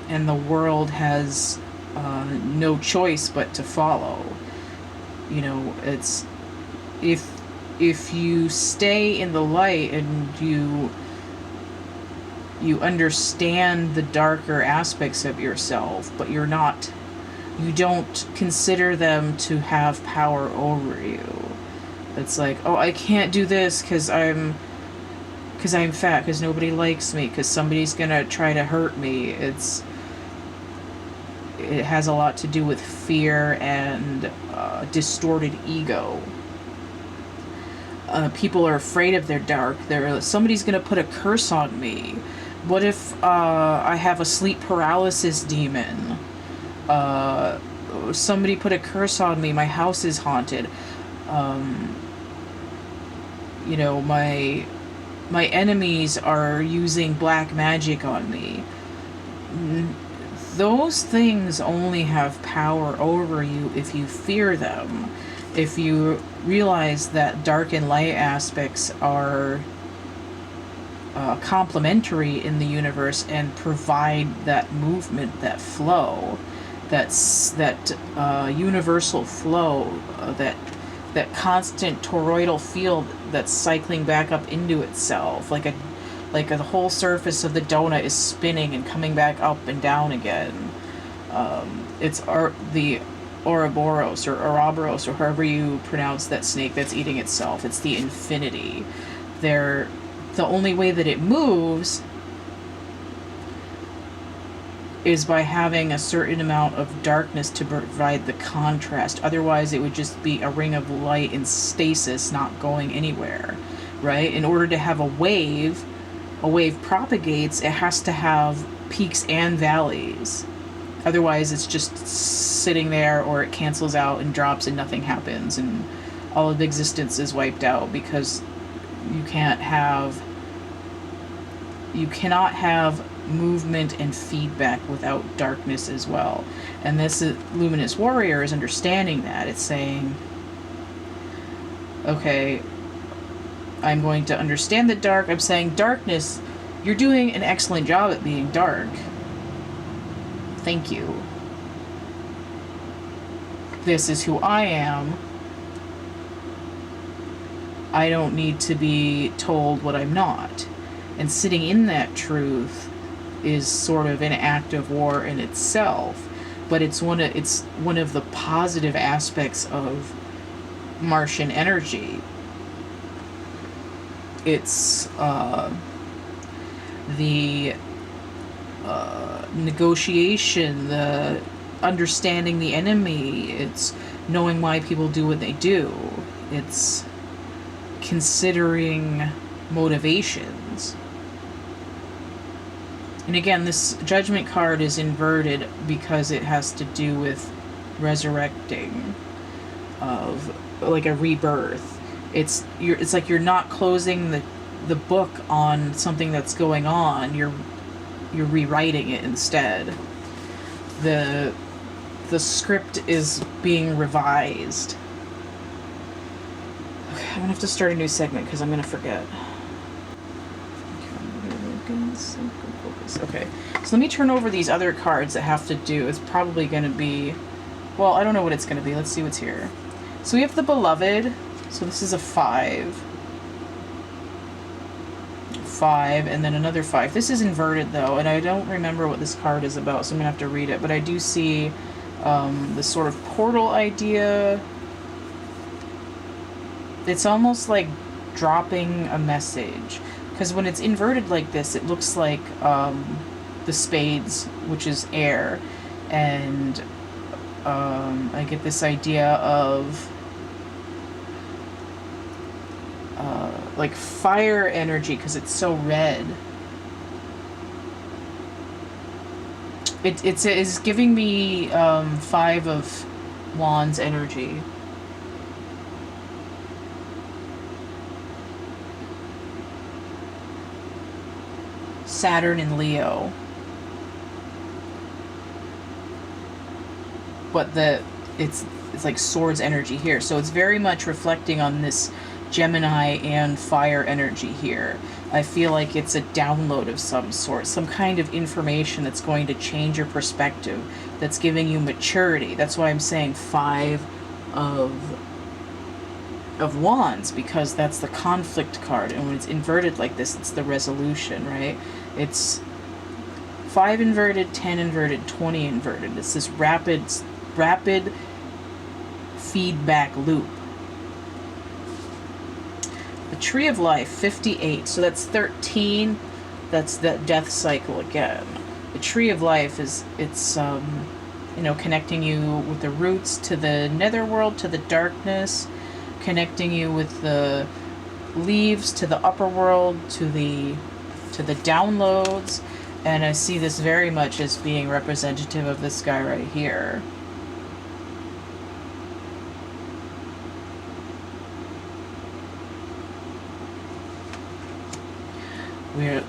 and the world has no choice but to follow. You know, it's if you stay in the light and you understand the darker aspects of yourself, but you don't consider them to have power over you. It's like, oh, I can't do this because I'm fat, because nobody likes me, because somebody's gonna try to hurt me. It has a lot to do with fear and distorted ego. People are afraid of their dark. Somebody's gonna put a curse on me. What if I have a sleep paralysis demon? Somebody put a curse on me. My house is haunted. You know, my enemies are using black magic on me. those things only have power over you if you fear them. If you realize that dark and light aspects are complementary in the universe and provide that movement, that flow, that universal flow, that constant toroidal field that's cycling back up into itself, like the whole surface of the donut is spinning and coming back up and down again. It's the Ouroboros or Ouroboros, or however you pronounce that snake that's eating itself. It's the infinity. The only way that it moves is by having a certain amount of darkness to provide the contrast. Otherwise, it would just be a ring of light in stasis, not going anywhere, right? In order to have a wave propagates, it has to have peaks and valleys. Otherwise, it's just sitting there, or it cancels out and drops and nothing happens, and all of existence is wiped out, because you cannot have movement and feedback without darkness as well. And this Luminous Warrior is understanding that. It's saying, okay, I'm going to understand the dark. I'm saying, darkness, you're doing an excellent job at being dark. Thank you. This is who I am. I don't need to be told what I'm not. And sitting in that truth is sort of an act of war in itself, but it's one of the positive aspects of Martian energy. It's the negotiation, the understanding the enemy. It's knowing why people do what they do. It's considering motivations. And again, this Judgment card is inverted because it has to do with resurrecting, of like a rebirth. It's like you're not closing the book on something that's going on. You're rewriting it instead. The script is being revised. Okay, I'm gonna have to start a new segment because I'm gonna forget. Okay, so let me turn over these other cards that have to do. It's probably going to be, well, I don't know what it's going to be. Let's see what's here. So we have the Beloved. So this is a 5, and then another 5. This is inverted though, and I don't remember what this card is about, so I'm gonna have to read it. But I do see this sort of portal idea. It's almost like dropping a message. Because when it's inverted like this, it looks like the spades, which is air. And I get this idea of like fire energy, because it's so red. It's giving me 5 of Wands energy. Saturn in Leo. But it's like swords energy here. So it's very much reflecting on this Gemini and fire energy here. I feel like it's a download of some sort, some kind of information that's going to change your perspective, that's giving you maturity. That's why I'm saying 5 of Wands, because that's the conflict card, and when it's inverted like this, it's the resolution, right? It's 5 inverted, 10 inverted, 20 inverted. It's this rapid feedback loop. The Tree of Life, 58. So that's 13. That's that death cycle again. The Tree of Life is, it's connecting you with the roots to the netherworld, to the darkness, connecting you with the leaves to the upper world, to the downloads. And I see this very much as being representative of this guy right here. We're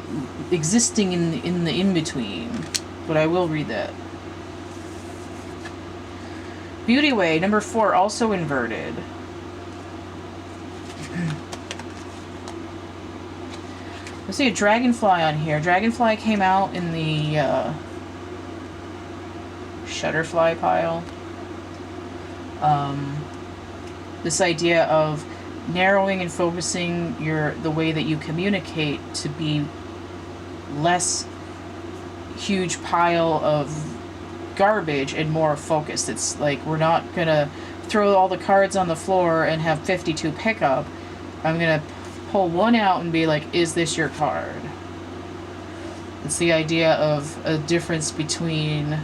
existing in the in-between, but I will read that. Beauty Way, number 4, also inverted. Let's see a Dragonfly on here. Dragonfly came out in the Shutterfly pile. This idea of narrowing and focusing the way that you communicate to be less huge pile of garbage and more focused. It's like, we're not gonna throw all the cards on the floor and have 52 pickup. I'm gonna pull one out and be like, is this your card? It's the idea of a difference between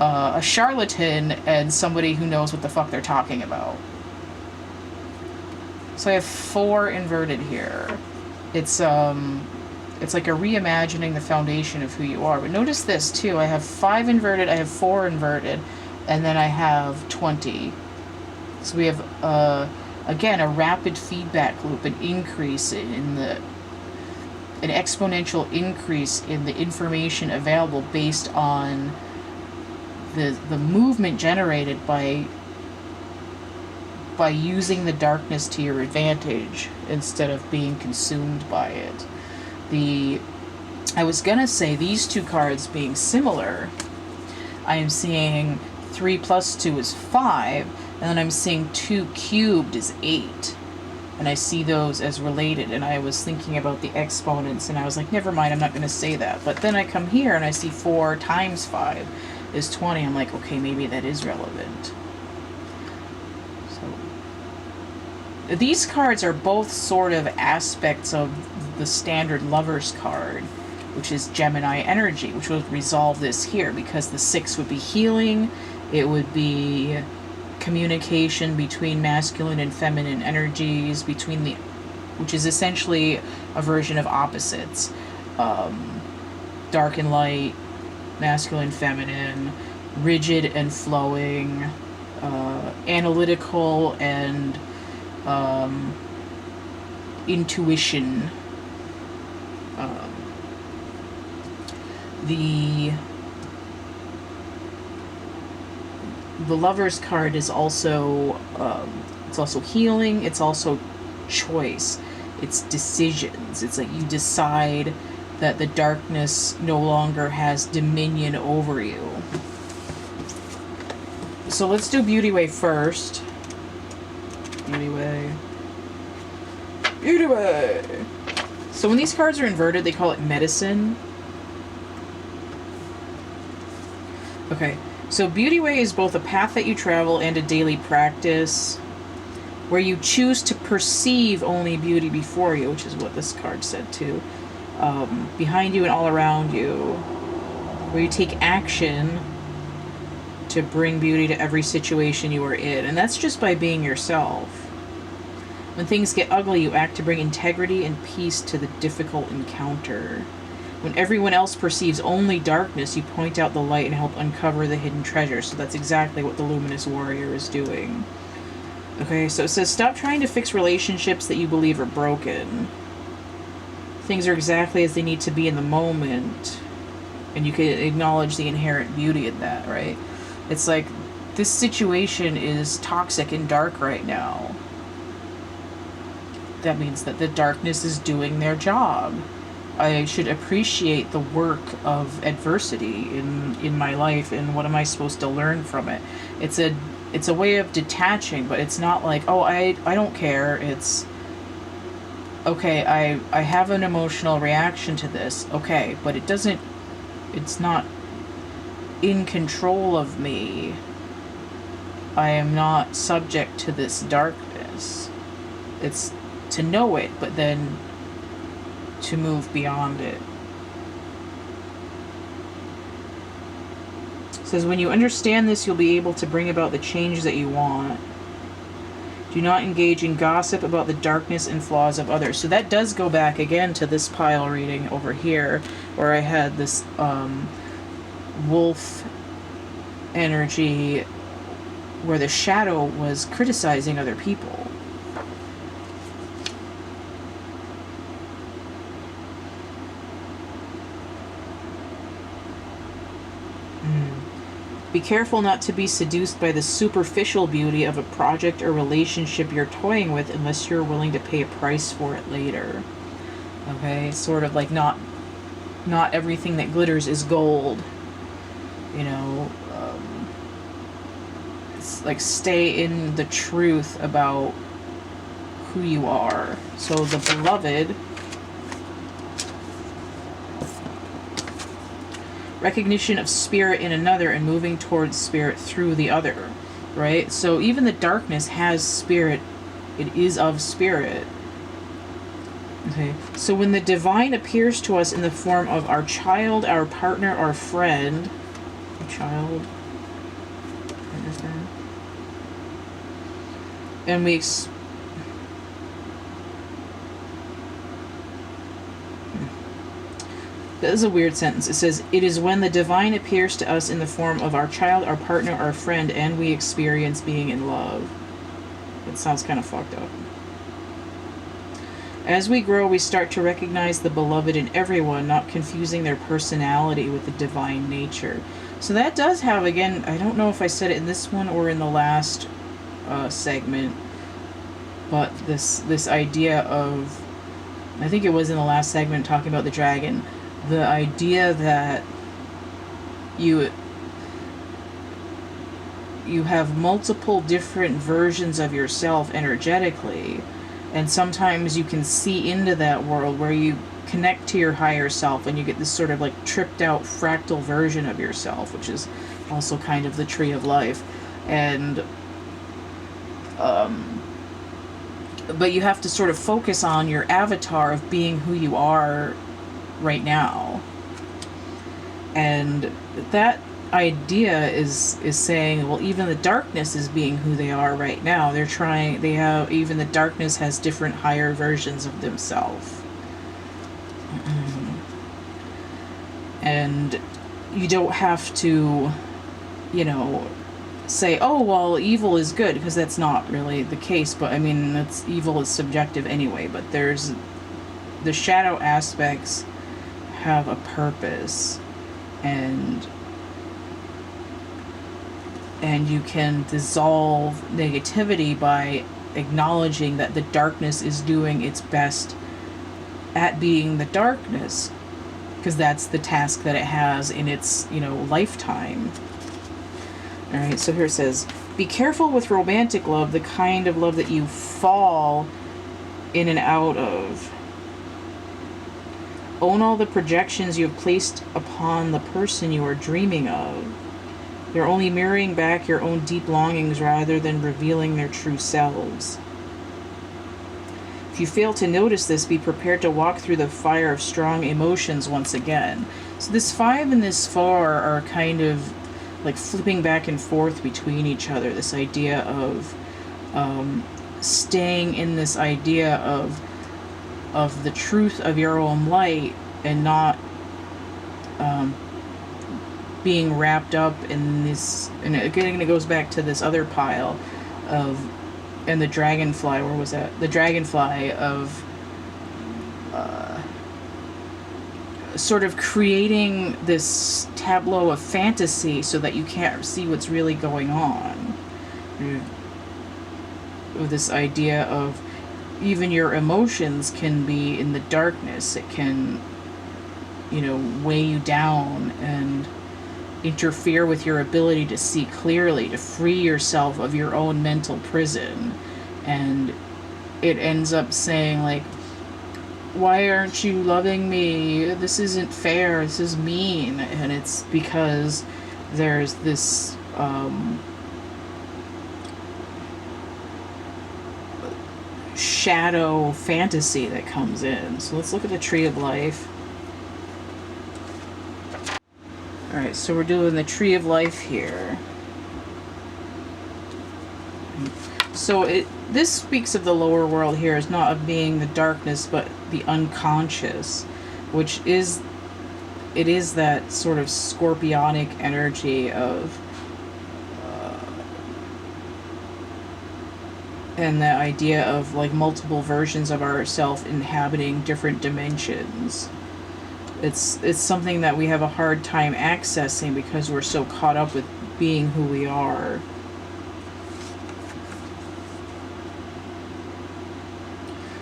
a charlatan and somebody who knows what the fuck they're talking about. So I have 4 inverted here. It's like a reimagining the foundation of who you are. But notice this too. I have 5 inverted, I have 4 inverted, and then I have 20. So we have again a rapid feedback loop, an increase in an exponential increase in the information available based on the movement generated by using the darkness to your advantage instead of being consumed by it. I was gonna say these 2 cards being similar, I am seeing 3 plus 2 is 5, and then I'm seeing 2 cubed is 8. And I see those as related, and I was thinking about the exponents, and I was like, never mind, I'm not gonna say that. But then I come here and I see 4 times 5 is 20. I'm like, okay, maybe that is relevant. So these cards are both sort of aspects of the standard Lover's card, which is Gemini energy, which would resolve this here, because the 6 would be healing, it would be communication between masculine and feminine energies, which is essentially a version of opposites. Dark and light, masculine, feminine, rigid and flowing, analytical and intuition. The Lover's card is also it's also healing, it's also choice, it's decisions. It's like you decide that the darkness no longer has dominion over you. So let's do Beauty Way first. Beauty Way. Beauty Way! So when these cards are inverted, they call it medicine. Okay, so Beauty Way is both a path that you travel and a daily practice where you choose to perceive only beauty before you, which is what this card said too. Behind you and all around you, where you take action to bring beauty to every situation you are in. And that's just by being yourself. When things get ugly, you act to bring integrity and peace to the difficult encounter. When everyone else perceives only darkness, you point out the light and help uncover the hidden treasure. So that's exactly what the Luminous Warrior is doing. Okay, so it says, stop trying to fix relationships that you believe are broken. Things are exactly as they need to be in the moment. And you can acknowledge the inherent beauty in that, right? It's like, this situation is toxic and dark right now. That means that the darkness is doing their job. I should appreciate the work of adversity in my life, and what am I supposed to learn from it? It's a way of detaching, but it's not like, oh, I don't care. It's, okay, I have an emotional reaction to this. Okay, but it's not in control of me. I am not subject to this darkness. It's to know it, but then to move beyond it. It says, when you understand this, you'll be able to bring about the change that you want. Do not engage in gossip about the darkness and flaws of others. So that does go back again to this pile reading over here, where I had this wolf energy where the shadow was criticizing other people. Be careful not to be seduced by the superficial beauty of a project or relationship you're toying with unless you're willing to pay a price for it later. Okay, sort of like not everything that glitters is gold. You know, it's like stay in the truth about who you are. So the beloved, recognition of spirit in another and moving towards spirit through the other, right? So even the darkness has spirit. It is of spirit. Okay. So when the divine appears to us in the form of our child, our partner, our friend, child, understand? And we That is a weird sentence. It says, it is when the divine appears to us in the form of our child, our partner, our friend, and we experience being in love. It sounds kind of fucked up. As we grow, we start to recognize the beloved in everyone, not confusing their personality with the divine nature. So that does have, again, I don't know if I said it in this one or in the last segment, but this idea of, I think it was in the last segment talking about the dragon, the idea that you have multiple different versions of yourself energetically, and sometimes you can see into that world where you connect to your higher self and you get this sort of like tripped out fractal version of yourself, which is also kind of the tree of life. And but you have to sort of focus on your avatar of being who you are right now. And that idea is saying, well, even the darkness is being who they are right now. Even the darkness has different higher versions of themselves. And you don't have to, say, oh, well, evil is good, because that's not really the case. But I mean, evil is subjective anyway. But there's the shadow aspects have a purpose, and you can dissolve negativity by acknowledging that the darkness is doing its best at being the darkness, because that's the task that it has in its lifetime. All right, so here it says, be careful with romantic love, the kind of love that you fall in and out of. Own all the projections you have placed upon the person you are dreaming of. They're only mirroring back your own deep longings rather than revealing their true selves. If you fail to notice this, be prepared to walk through the fire of strong emotions once again. So this 5 and this 4 are kind of like flipping back and forth between each other. This idea of staying in this idea of the truth of your own light, and not being wrapped up in this. And again, it goes back to this other pile of, and the dragonfly, where was that? The dragonfly of sort of creating this tableau of fantasy so that you can't see what's really going on. This idea of even your emotions can be in the darkness. It can, weigh you down and interfere with your ability to see clearly, to free yourself of your own mental prison. And it ends up saying, like, why aren't you loving me? This isn't fair. This is mean. And it's because there's this shadow fantasy that comes in. So let's look at the Tree of Life. Alright, so we're doing the Tree of Life here. So this speaks of the lower world here as not of being the darkness, but the unconscious, which is, it is that sort of scorpionic energy of, and the idea of like multiple versions of ourselves inhabiting different dimensions. It's something that we have a hard time accessing because we're so caught up with being who we are.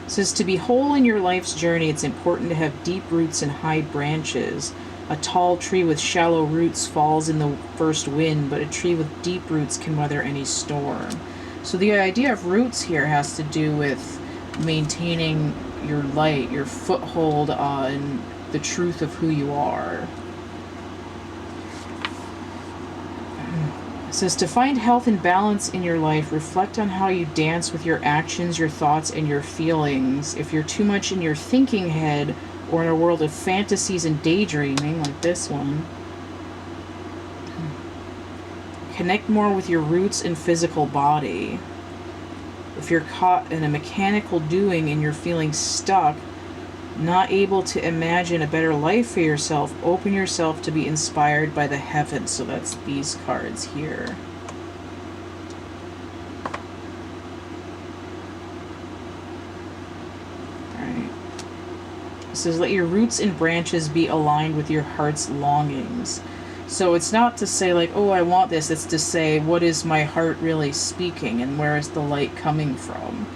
It says, to be whole in your life's journey, it's important to have deep roots and high branches. A tall tree with shallow roots falls in the first wind, but a tree with deep roots can weather any storm. So the idea of roots here has to do with maintaining your light, your foothold on the truth of who you are. It says, to find health and balance in your life, reflect on how you dance with your actions, your thoughts, and your feelings. If you're too much in your thinking head or in a world of fantasies and daydreaming, like this one, connect more with your roots and physical body. If you're caught in a mechanical doing and you're feeling stuck, not able to imagine a better life for yourself, open yourself to be inspired by the heavens. So that's these cards here. Alright. It says, let your roots and branches be aligned with your heart's longings. So it's not to say like, oh, I want this. It's to say, what is my heart really speaking and where is the light coming from?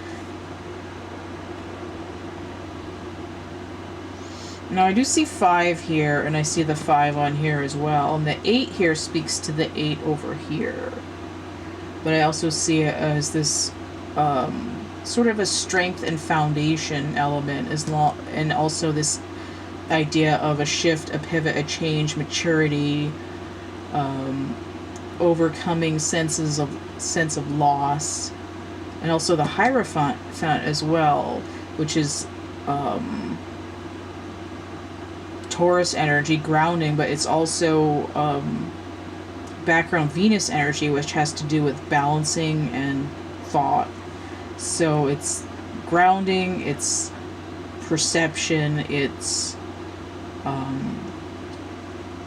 Now I do see 5 here, and I see the 5 on here as well. And the 8 here speaks to the 8 over here. But I also see it as this sort of a strength and foundation element, and also this idea of a shift, a pivot, a change, maturity, overcoming sense of loss, and also the Hierophant as well, which is Taurus energy, grounding, but it's also background Venus energy, which has to do with balancing and thought. So it's grounding, it's perception, it's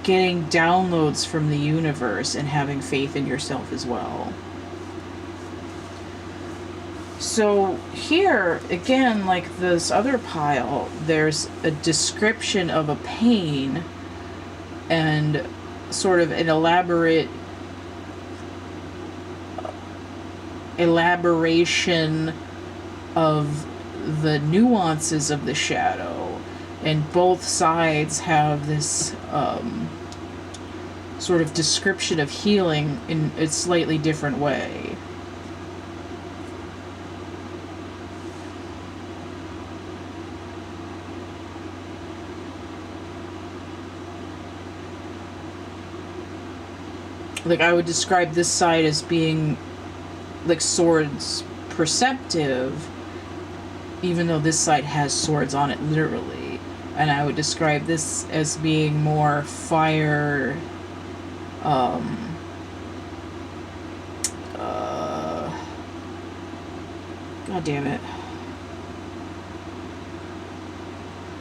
getting downloads from the universe and having faith in yourself as well. So here, again, like this other pile, there's a description of a pain and sort of an elaboration of the nuances of the shadow. And both sides have this sort of description of healing in a slightly different way. Like, I would describe this side as being, like, swords perceptive, even though this side has swords on it, literally. And I would describe this as being more fire, God damn it.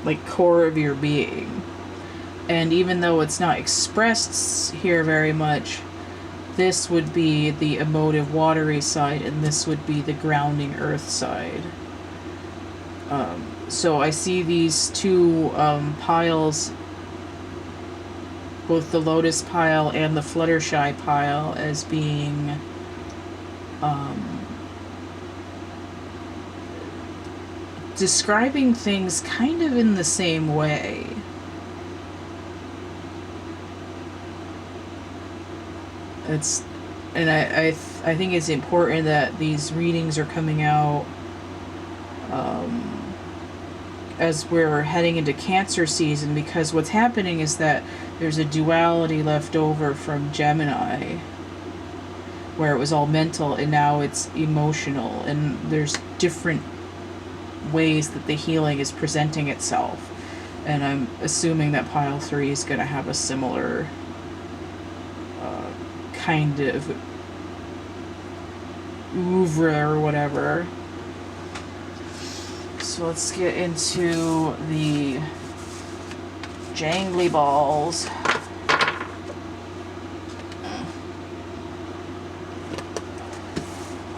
Like, core of your being. And even though it's not expressed here very much, this would be the emotive watery side, and this would be the grounding earth side. So I see these two piles, both the Lotus pile and the Fluttershy pile, as being describing things kind of in the same way. I think it's important that these readings are coming out as we're heading into Cancer season, because what's happening is that there's a duality left over from Gemini, where it was all mental and now it's emotional, and there's different ways that the healing is presenting itself. And I'm assuming that pile 3 is going to have a similar kind of oeuvre or whatever. So let's get into the jangly balls.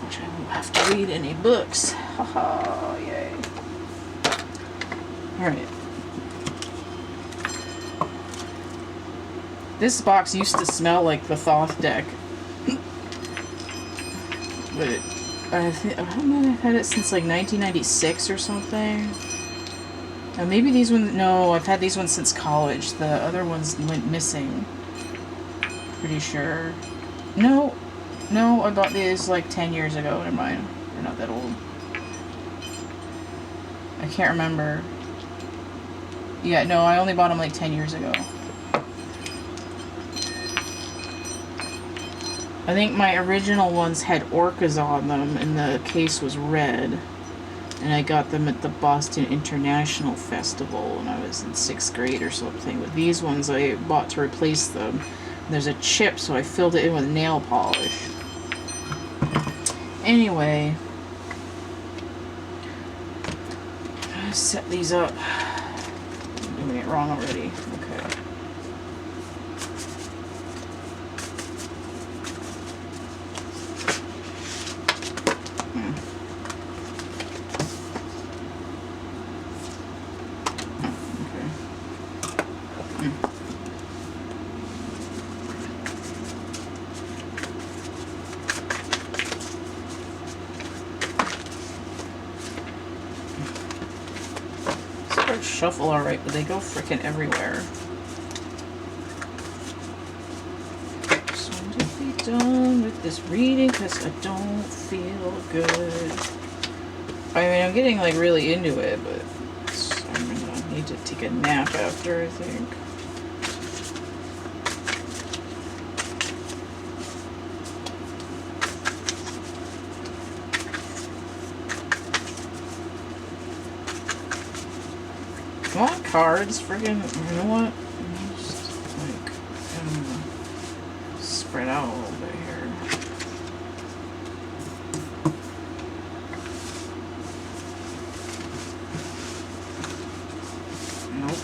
Which I won't have to read any books. Haha, yay. Alright. This box used to smell like the Thoth deck but I might have had it since like 1996 or something. Maybe these ones, no, I've had these ones since college. The other ones went missing. Pretty sure. No, I bought these like 10 years ago. Never mind. They're not that old. I can't remember. Yeah, no, I only bought them like 10 years ago. I think my original ones had orcas on them and the case was red. And I got them at the Boston International Festival when I was in 6th grade or something. But these ones I bought to replace them. And there's a chip, so I filled it in with nail polish. Anyway, let's set these up. I'm doing it wrong already. Okay. Shuffle alright, but they go frickin' everywhere. So I'm just be done with this reading because I don't feel good. I mean, I'm getting like really into it, but I'm gonna need to take a nap after, I think. Come on, cards, friggin', you know what? Just, like, spread out a little bit here. Nope.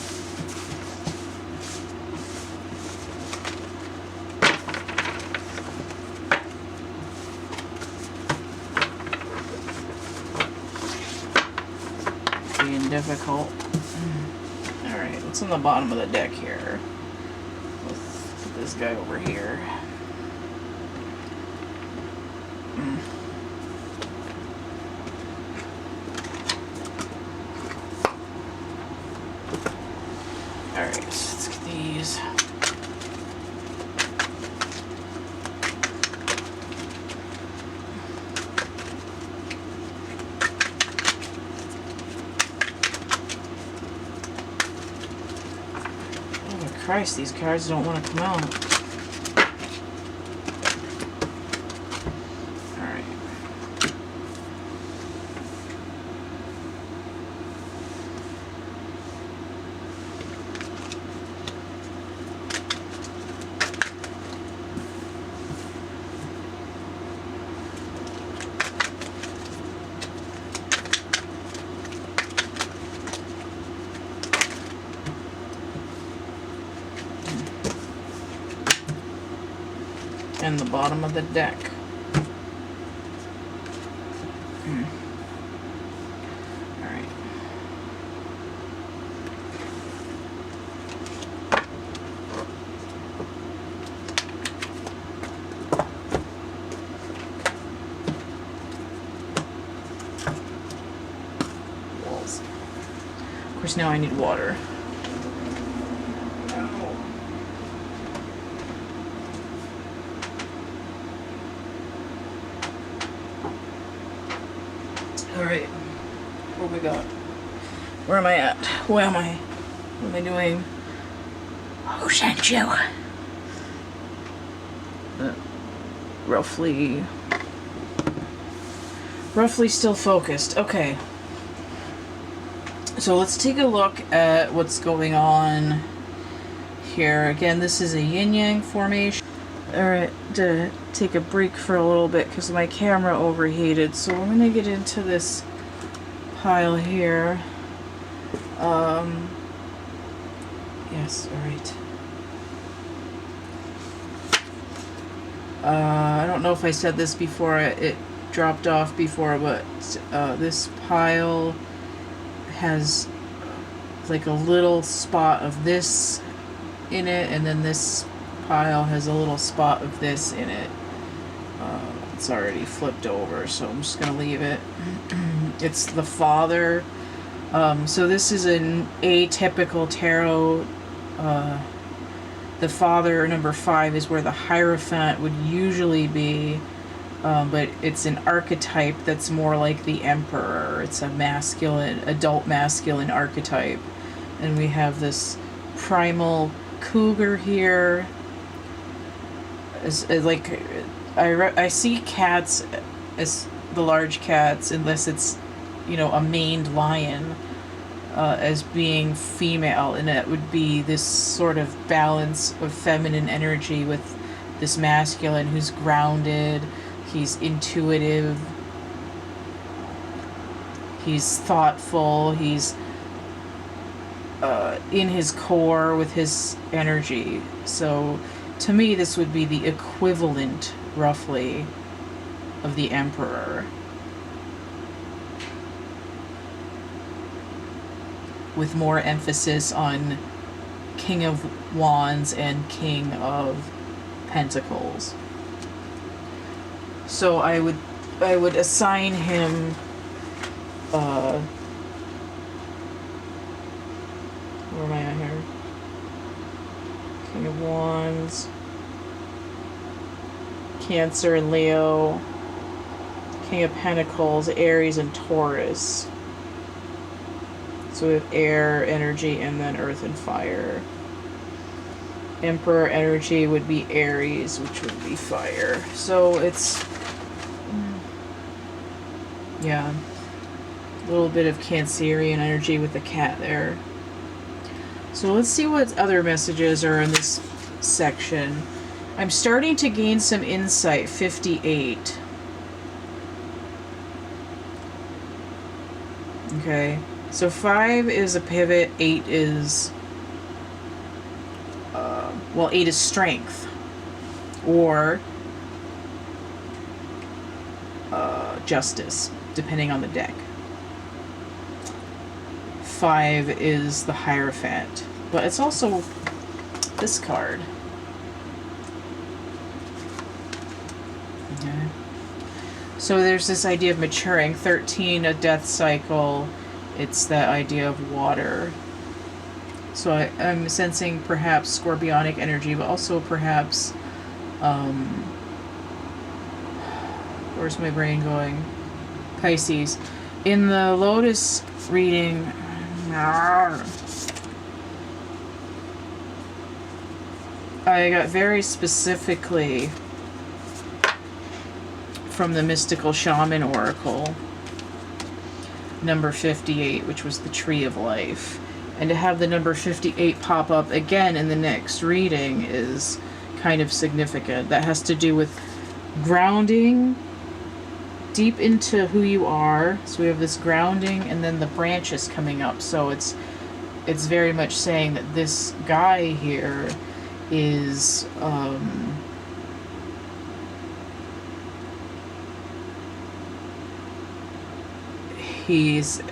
Being difficult. Alright, what's on the bottom of the deck here? Let's put this guy over here. Alright, so let's get these. Christ, these cards don't want to come out. Alright. And the bottom of the deck. Alright. Walls. Of course, now I need water. Alright, what we got? Where am I at? Where am I? What am I doing? Who sent you? Roughly still focused. Okay. So let's take a look at what's going on here. Again, this is a yin-yang formation. Alright, to take a break for a little bit because my camera overheated, so I'm going to get into this pile here. Yes, alright. I don't know if I said this before, it dropped off before, but this pile has like a little spot of this in it, and then this pile has a little spot of this in it. It's already flipped over, so I'm just going to leave it. It's the Father. So this is an atypical tarot. The Father, number 5, is where the Hierophant would usually be, but it's an archetype that's more like the Emperor. It's a masculine, adult masculine archetype. And we have this primal cougar here. Like, I see cats as the large cats, unless it's, you know, a maned lion, as being female, and it would be this sort of balance of feminine energy with this masculine who's grounded, he's intuitive, he's thoughtful, he's in his core with his energy. So to me this would be the equivalent, roughly, of the Emperor, with more emphasis on King of Wands and King of Pentacles. So I would assign him where am I at here? King of Wands, Cancer and Leo, King of Pentacles, Aries and Taurus. So we have air energy and then earth and fire. Emperor energy would be Aries, which would be fire. So it's, yeah, a little bit of Cancerian energy with the cat there. So let's see what other messages are in this section. I'm starting to gain some insight. 58. Okay. So 5 is a pivot, 8 is, 8 is strength, or justice, depending on the deck. 5 is the Hierophant, but it's also this card. Okay. So there's this idea of maturing. 13, a death cycle. It's that idea of water. So I'm sensing perhaps scorpionic energy, but also perhaps, where's my brain going? Pisces. In the Lotus reading, I got very specifically from the Mystical Shaman Oracle, number 58, which was the Tree of Life. And to have the number 58 pop up again in the next reading is kind of significant. That has to do with grounding deep into who you are. So we have this grounding and then the branches coming up. So it's very much saying that this guy here is he's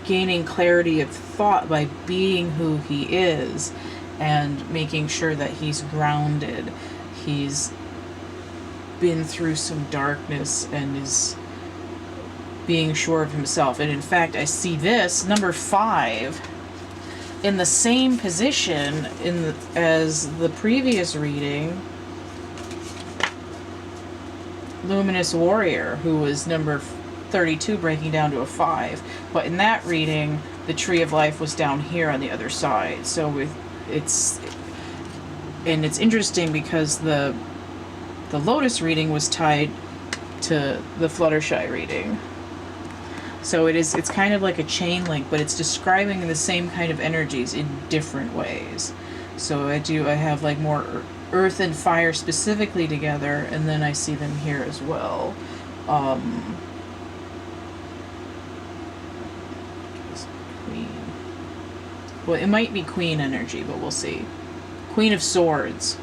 gaining clarity of thought by being who he is and making sure that he's grounded. He's been through some darkness and is being sure of himself. And in fact, I see this number 5 in the same position as the previous reading, Luminous Warrior, who was number 32, breaking down to a 5. But in that reading, the Tree of Life was down here on the other side. So it's interesting because the Lotus reading was tied to the Fluttershy reading. So it's kind of like a chain link, but it's describing the same kind of energies in different ways. So I have like more earth and fire specifically together, and then I see them here as well. Queen. Well, it might be Queen energy, but we'll see. Queen of Swords.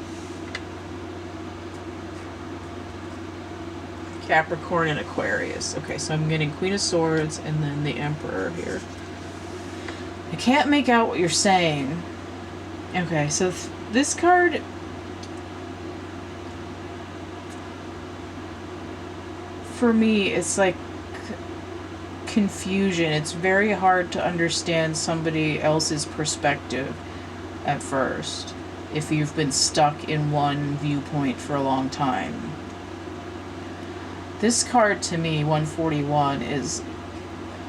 Capricorn and Aquarius. Okay, so I'm getting Queen of Swords and then the Emperor here. I can't make out what you're saying. Okay, so this card... for me, it's like confusion. It's very hard to understand somebody else's perspective at first if you've been stuck in one viewpoint for a long time. This card to me, 141, is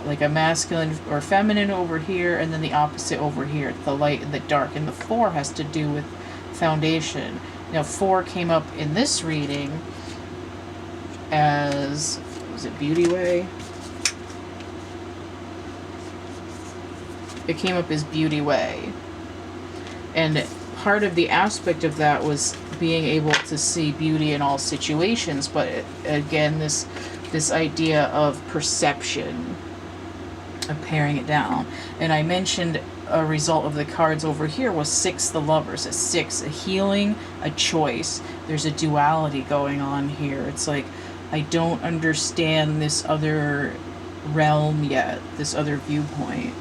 like a masculine or feminine over here, and then the opposite over here, the light and the dark. And the 4 has to do with foundation. Now 4 came up in this reading as, was it Beauty Way? It came up as Beauty Way. And part of the aspect of that was being able to see beauty in all situations, but again, this idea of perception, of paring it down. And I mentioned a result of the cards over here was 6, the Lovers. A 6, a healing, a choice. There's a duality going on here. It's like, I don't understand this other realm yet, this other viewpoint.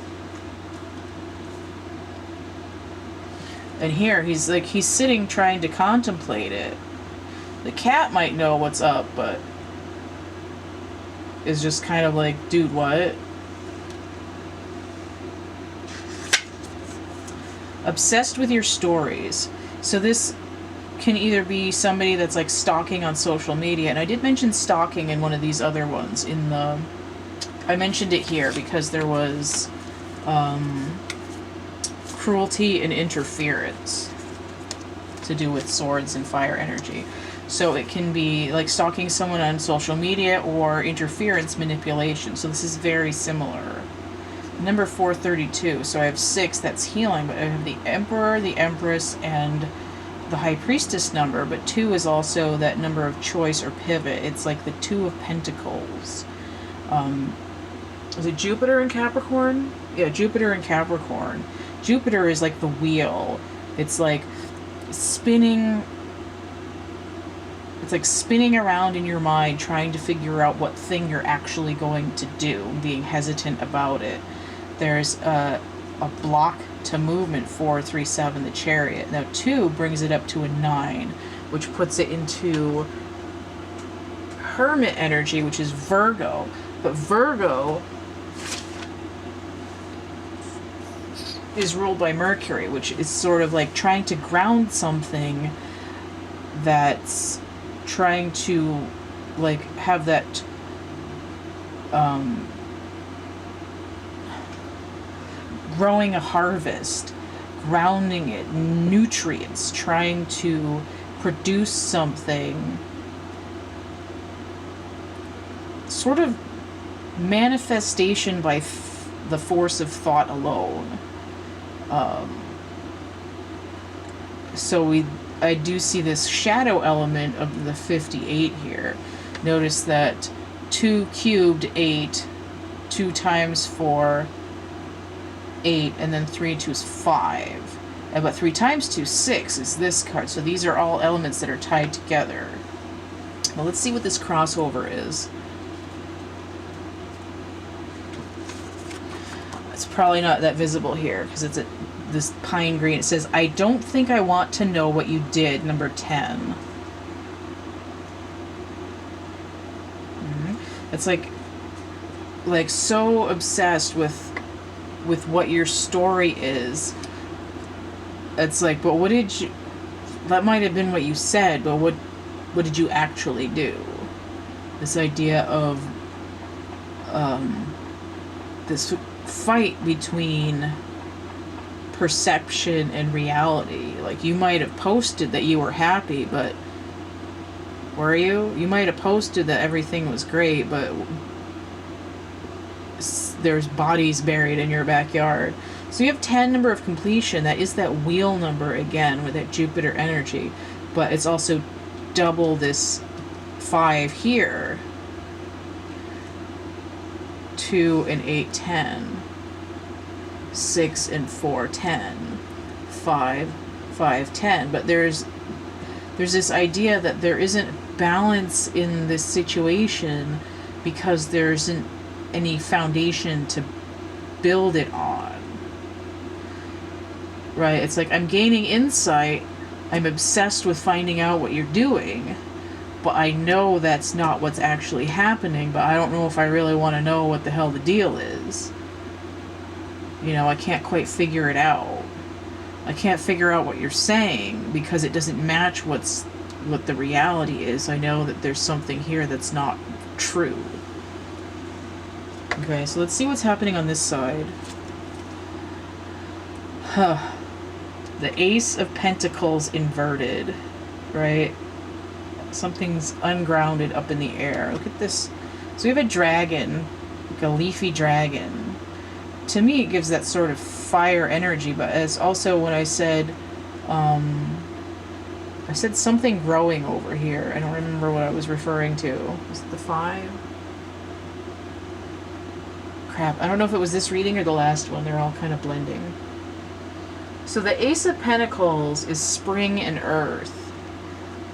And here, he's sitting trying to contemplate it. The cat might know what's up, but is just kind of like, dude, what? Obsessed with your stories. So this can either be somebody that's like stalking on social media, and I did mention stalking in one of these other ones. I mentioned it here because there was cruelty and interference to do with swords and fire energy. So it can be like stalking someone on social media or interference, manipulation. So this is very similar. Number 432. So I have 6, that's healing, but I have the Emperor, the Empress, and the High Priestess number. But 2 is also that number of choice or pivot. It's like the 2 of Pentacles. Is it Jupiter in Capricorn? Yeah, Jupiter in Capricorn. Jupiter is like the wheel. It's like spinning. It's like spinning around in your mind, trying to figure out what thing you're actually going to do, being hesitant about it. There's a block to movement, 437, the Chariot. Now 2 brings it up to a 9, which puts it into Hermit energy, which is Virgo. But Virgo is ruled by Mercury, which is sort of like trying to ground something that's trying to like have that growing a harvest, grounding it, nutrients, trying to produce something, sort of manifestation by the force of thought alone. So I do see this shadow element of the 58 here. Notice that 2 cubed 8, 2 times 4, 8, and then 3 and 2 is 5. But 3 times 2, 6 is this card. So these are all elements that are tied together. Well, let's see what this crossover is. It's probably not that visible here because it's this pine green. It says, I don't think I want to know what you did, number 10. It's like so obsessed with what your story is. It's like, but what did you, that might have been what you said, but what did you actually do? This idea of this fight between perception and reality. Like, you might have posted that you were happy, but were you? You might have posted that everything was great, but there's bodies buried in your backyard. So you have 10, number of completion. That is that wheel number again with that Jupiter energy, but it's also double this 5 here. 2 and 8, 10. 6 and 4, 10. 5, 5, 10. But there's this idea that there isn't balance in this situation because there isn't any foundation to build it on. Right? It's like, I'm gaining insight, I'm obsessed with finding out what you're doing, but I know that's not what's actually happening, but I don't know if I really want to know what the hell the deal is. You know, I can't quite figure it out. I can't figure out what you're saying because it doesn't match what the reality is. I know that there's something here that's not true. Okay, so let's see what's happening on this side. The Ace of Pentacles inverted, right? Something's ungrounded up in the air. Look at this. So we have a dragon, like a leafy dragon. To me, it gives that sort of fire energy, but as also when I said something growing over here. I don't remember what I was referring to. Was it the 5? Crap, I don't know if it was this reading or the last one. They're all kind of blending. So the Ace of Pentacles is spring and earth.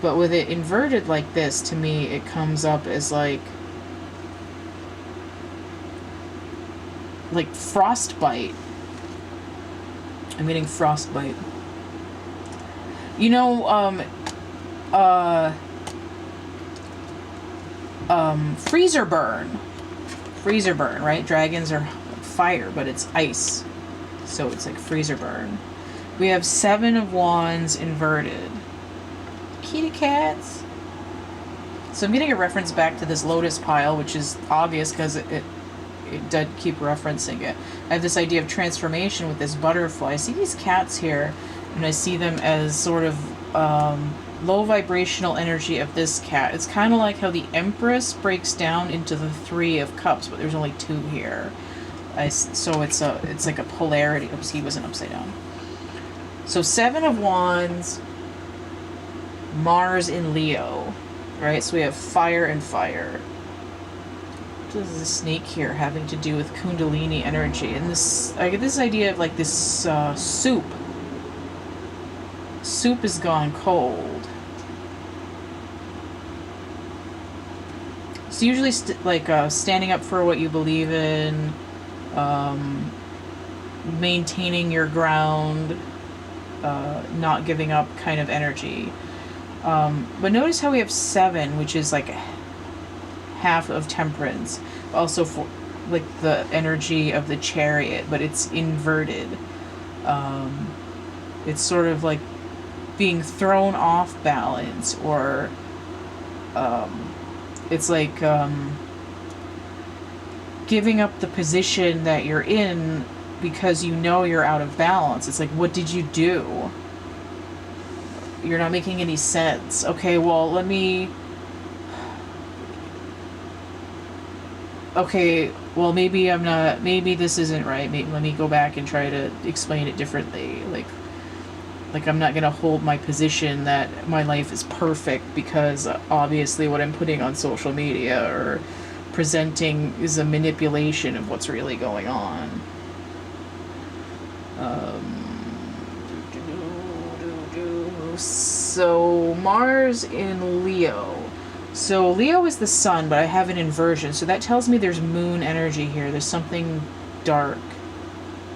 But with it inverted like this, to me, it comes up as like frostbite. I'm getting frostbite. You know, freezer burn. Freezer burn, right? Dragons are fire, but it's ice. So it's like freezer burn. We have 7 of Wands inverted. Kitty cats. So I'm getting a reference back to this Lotus pile, which is obvious because it did keep referencing it. I have this idea of transformation with this butterfly. I see these cats here, and I see them as sort of low vibrational energy of this cat. It's kind of like how the Empress breaks down into the 3 of Cups, but there's only 2 here. So it's like a polarity. Oops, he wasn't upside down. So 7 of Wands, Mars in Leo, right? So we have fire and fire. What is the snake here having to do with Kundalini energy? And this, I get this idea of like this soup. Soup is gone cold. It's usually standing up for what you believe in, maintaining your ground, not giving up kind of energy. But notice how we have 7, which is like half of Temperance. Also for like the energy of the Chariot, but it's inverted. It's sort of like being thrown off balance, or it's like giving up the position that you're in because you know you're out of balance. It's like, what did you do? You're not making any sense. Okay, well, okay, well, maybe I'm not, maybe this isn't right. Maybe, let me go back and try to explain it differently. Like I'm not going to hold my position that my life is perfect because obviously what I'm putting on social media or presenting is a manipulation of what's really going on. So Mars in Leo. So Leo is the sun, but I have an inversion. So that tells me there's moon energy here. There's something dark.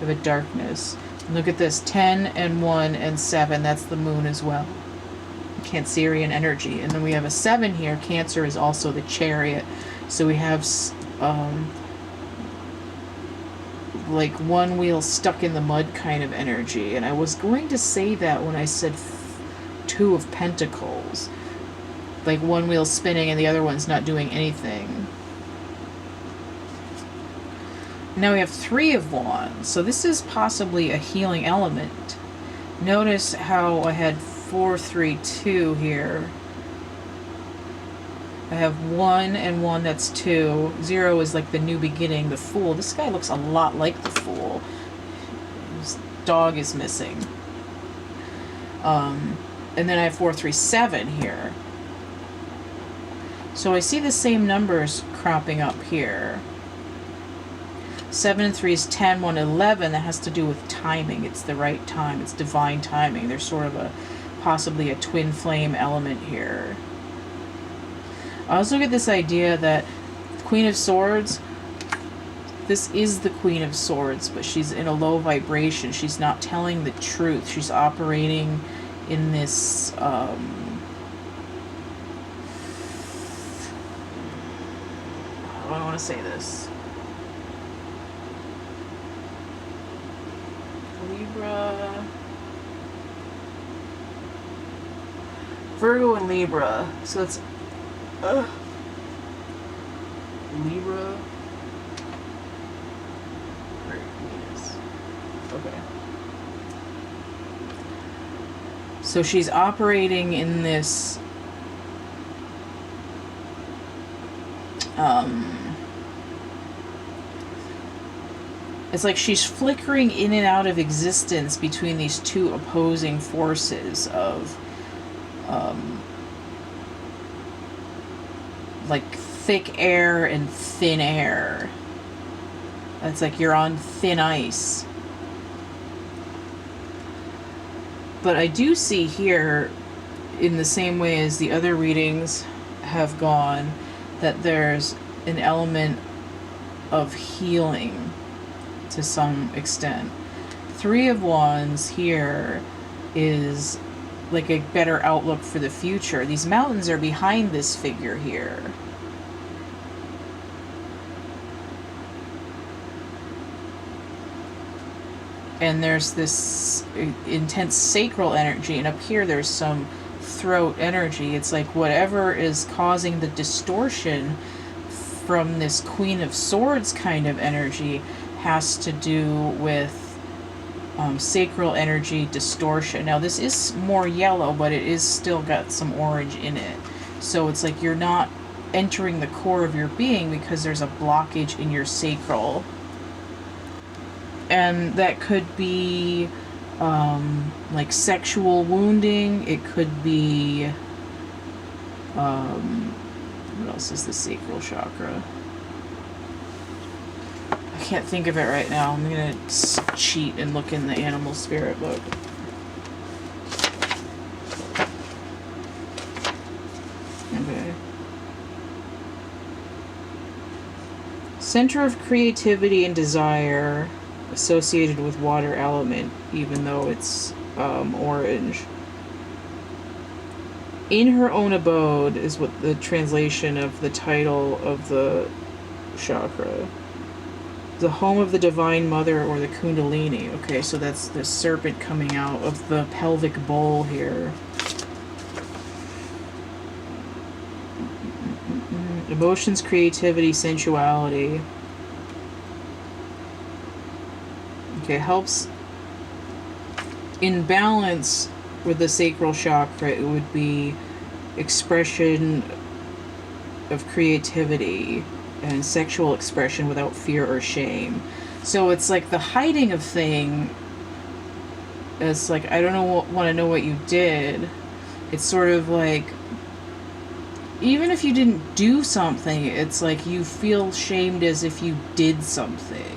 We have a darkness. And look at this. 10 and 1 and 7. That's the moon as well. Cancerian energy. And then we have a 7 here. Cancer is also the Chariot. So we have like one wheel stuck in the mud kind of energy. And I was going to say that when I said 2 of Pentacles. Like one wheel spinning and the other one's not doing anything. Now we have 3 of Wands. So this is possibly a healing element. Notice how I had 4, 3, 2 here. I have 1 and 1, that's 2. 0 is like the new beginning, the Fool. This guy looks a lot like the Fool. His dog is missing. And then I have 4, 3, 7 here. So I see the same numbers cropping up here. 7 and 3 is 10, 1, 11. That has to do with timing. It's the right time. It's divine timing. There's sort of possibly a twin flame element here. I also get this idea that Queen of Swords, this is the Queen of Swords, but she's in a low vibration. She's not telling the truth. She's operating in this do I want to say this? Libra, Virgo and Libra. So it's Libra. Venus. Okay. So she's operating in this it's like she's flickering in and out of existence between these two opposing forces of like thick air and thin air. It's like you're on thin ice. But I do see here, in the same way as the other readings have gone, that there's an element of healing to some extent. Three of Wands here is like a better outlook for the future. These mountains are behind this figure here. And there's this intense sacral energy, and up here there's some throat energy. It's like whatever is causing the distortion from this Queen of Swords kind of energy has to do with sacral energy distortion. Now this is more yellow, but it is still got some orange in it. So it's like you're not entering the core of your being because there's a blockage in your sacral. And that could be like sexual wounding. It could be what else is the sacral chakra? I can't think of it right now. I'm gonna cheat and look in the animal spirit book. Okay. Center of creativity and desire associated with water element, even though it's orange. In her own abode is what the translation of the title of the chakra. The home of the Divine Mother or the Kundalini. Okay, so that's the serpent coming out of the pelvic bowl here. Emotions, creativity, sensuality. Okay, helps in balance with the sacral chakra. It would be expression of creativity and sexual expression without fear or shame. So it's like the hiding of thing. It's like, I don't know, want to know what you did. It's sort of like, even if you didn't do something, it's like you feel shamed as if you did something.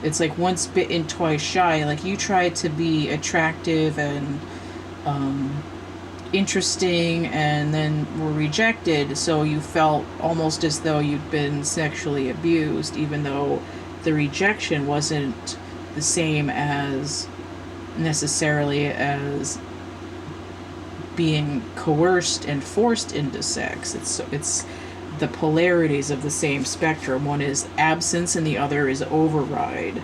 It's like once bitten, twice shy. Like you tried to be attractive and interesting and then were rejected, so you felt almost as though you'd been sexually abused, even though the rejection wasn't the same as necessarily as being coerced and forced into sex. It's the polarities of the same spectrum. One is absence and the other is override.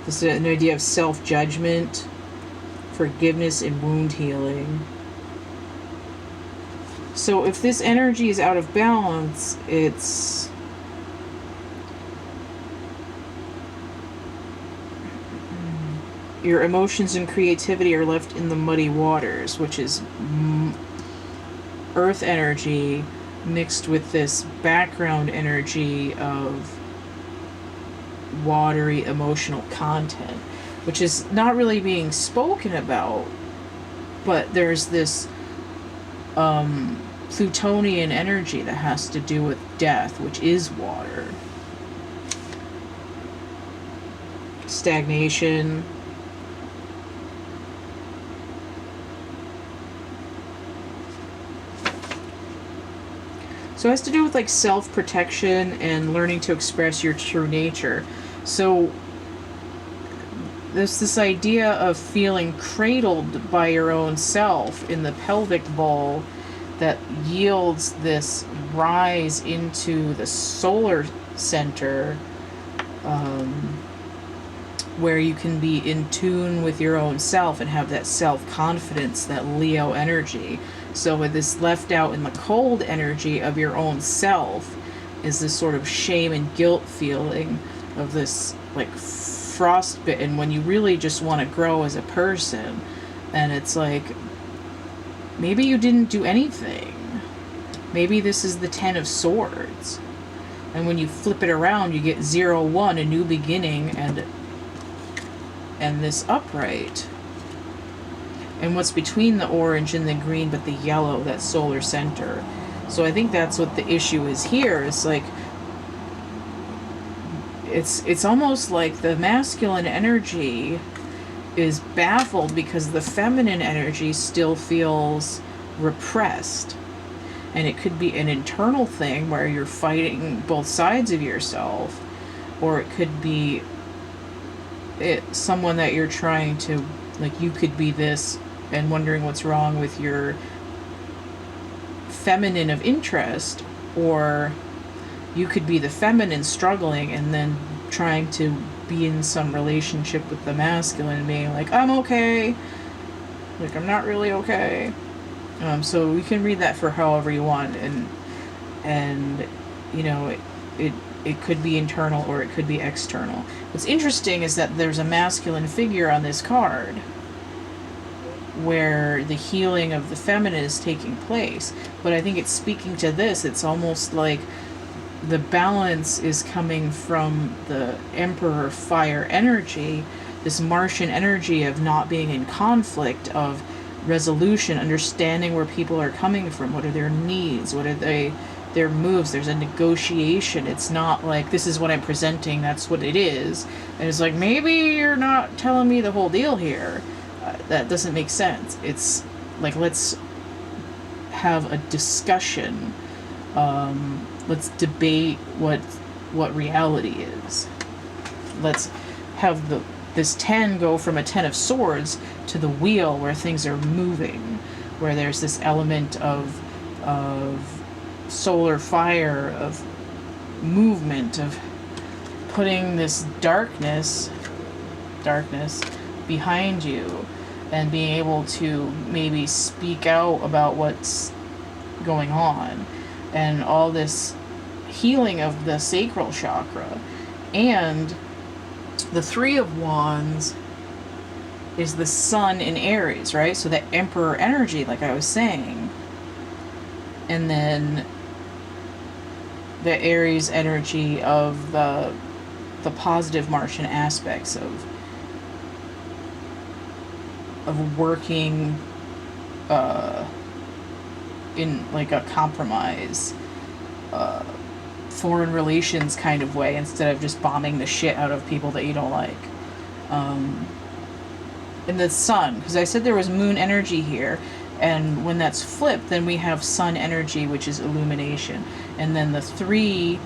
This is an idea of self-judgment, forgiveness, and wound healing. So if this energy is out of balance, it's your emotions and creativity are left in the muddy waters, which is earth energy mixed with this background energy of watery emotional content, which is not really being spoken about, but there's this Plutonian energy that has to do with death, which is water. Stagnation. So it has to do with like self-protection and learning to express your true nature. So there's this idea of feeling cradled by your own self in the pelvic bowl that yields this rise into the solar center, where you can be in tune with your own self and have that self-confidence, that Leo energy. So with this left out in the cold energy of your own self is this sort of shame and guilt feeling of this like frostbitten when you really just want to grow as a person. And it's like, maybe you didn't do anything. Maybe this is the Ten of Swords. And when you flip it around, you get 0-1, a new beginning, and this upright. And what's between the orange and the green but the yellow, that solar center. So I think that's what the issue is here. It's like, it's almost like the masculine energy is baffled because the feminine energy still feels repressed. And it could be an internal thing where you're fighting both sides of yourself, or it could be someone that you're trying to, like, you could be this and wondering what's wrong with your feminine of interest, or you could be the feminine struggling and then trying to be in some relationship with the masculine and being like, I'm okay, like I'm not really okay. So you can read that for however you want, and you know, it could be internal or it could be external. What's interesting is that there's a masculine figure on this card where the healing of the feminine is taking place, but I think it's speaking to this. It's almost like the balance is coming from the Emperor fire energy, this Martian energy of not being in conflict, of resolution, understanding where people are coming from, what are their needs, what are their moves. There's a negotiation. It's not like, this is what I'm presenting, that's what it is. And it's like, maybe you're not telling me the whole deal here. That doesn't make sense. It's like, let's have a discussion. Let's debate what reality is. Let's have this 10 go from a 10 of swords to the wheel where things are moving, where there's this element of solar fire, of movement, of putting this darkness behind you and being able to maybe speak out about what's going on, and all this healing of the sacral chakra. And the Three of Wands is the sun in Aries, right? So that Emperor energy, like I was saying. And then the Aries energy of the positive Martian aspects of working in like a compromise, foreign relations kind of way, instead of just bombing the shit out of people that you don't like. And the sun, because I said there was moon energy here, and when that's flipped, then we have sun energy, which is illumination. And then the three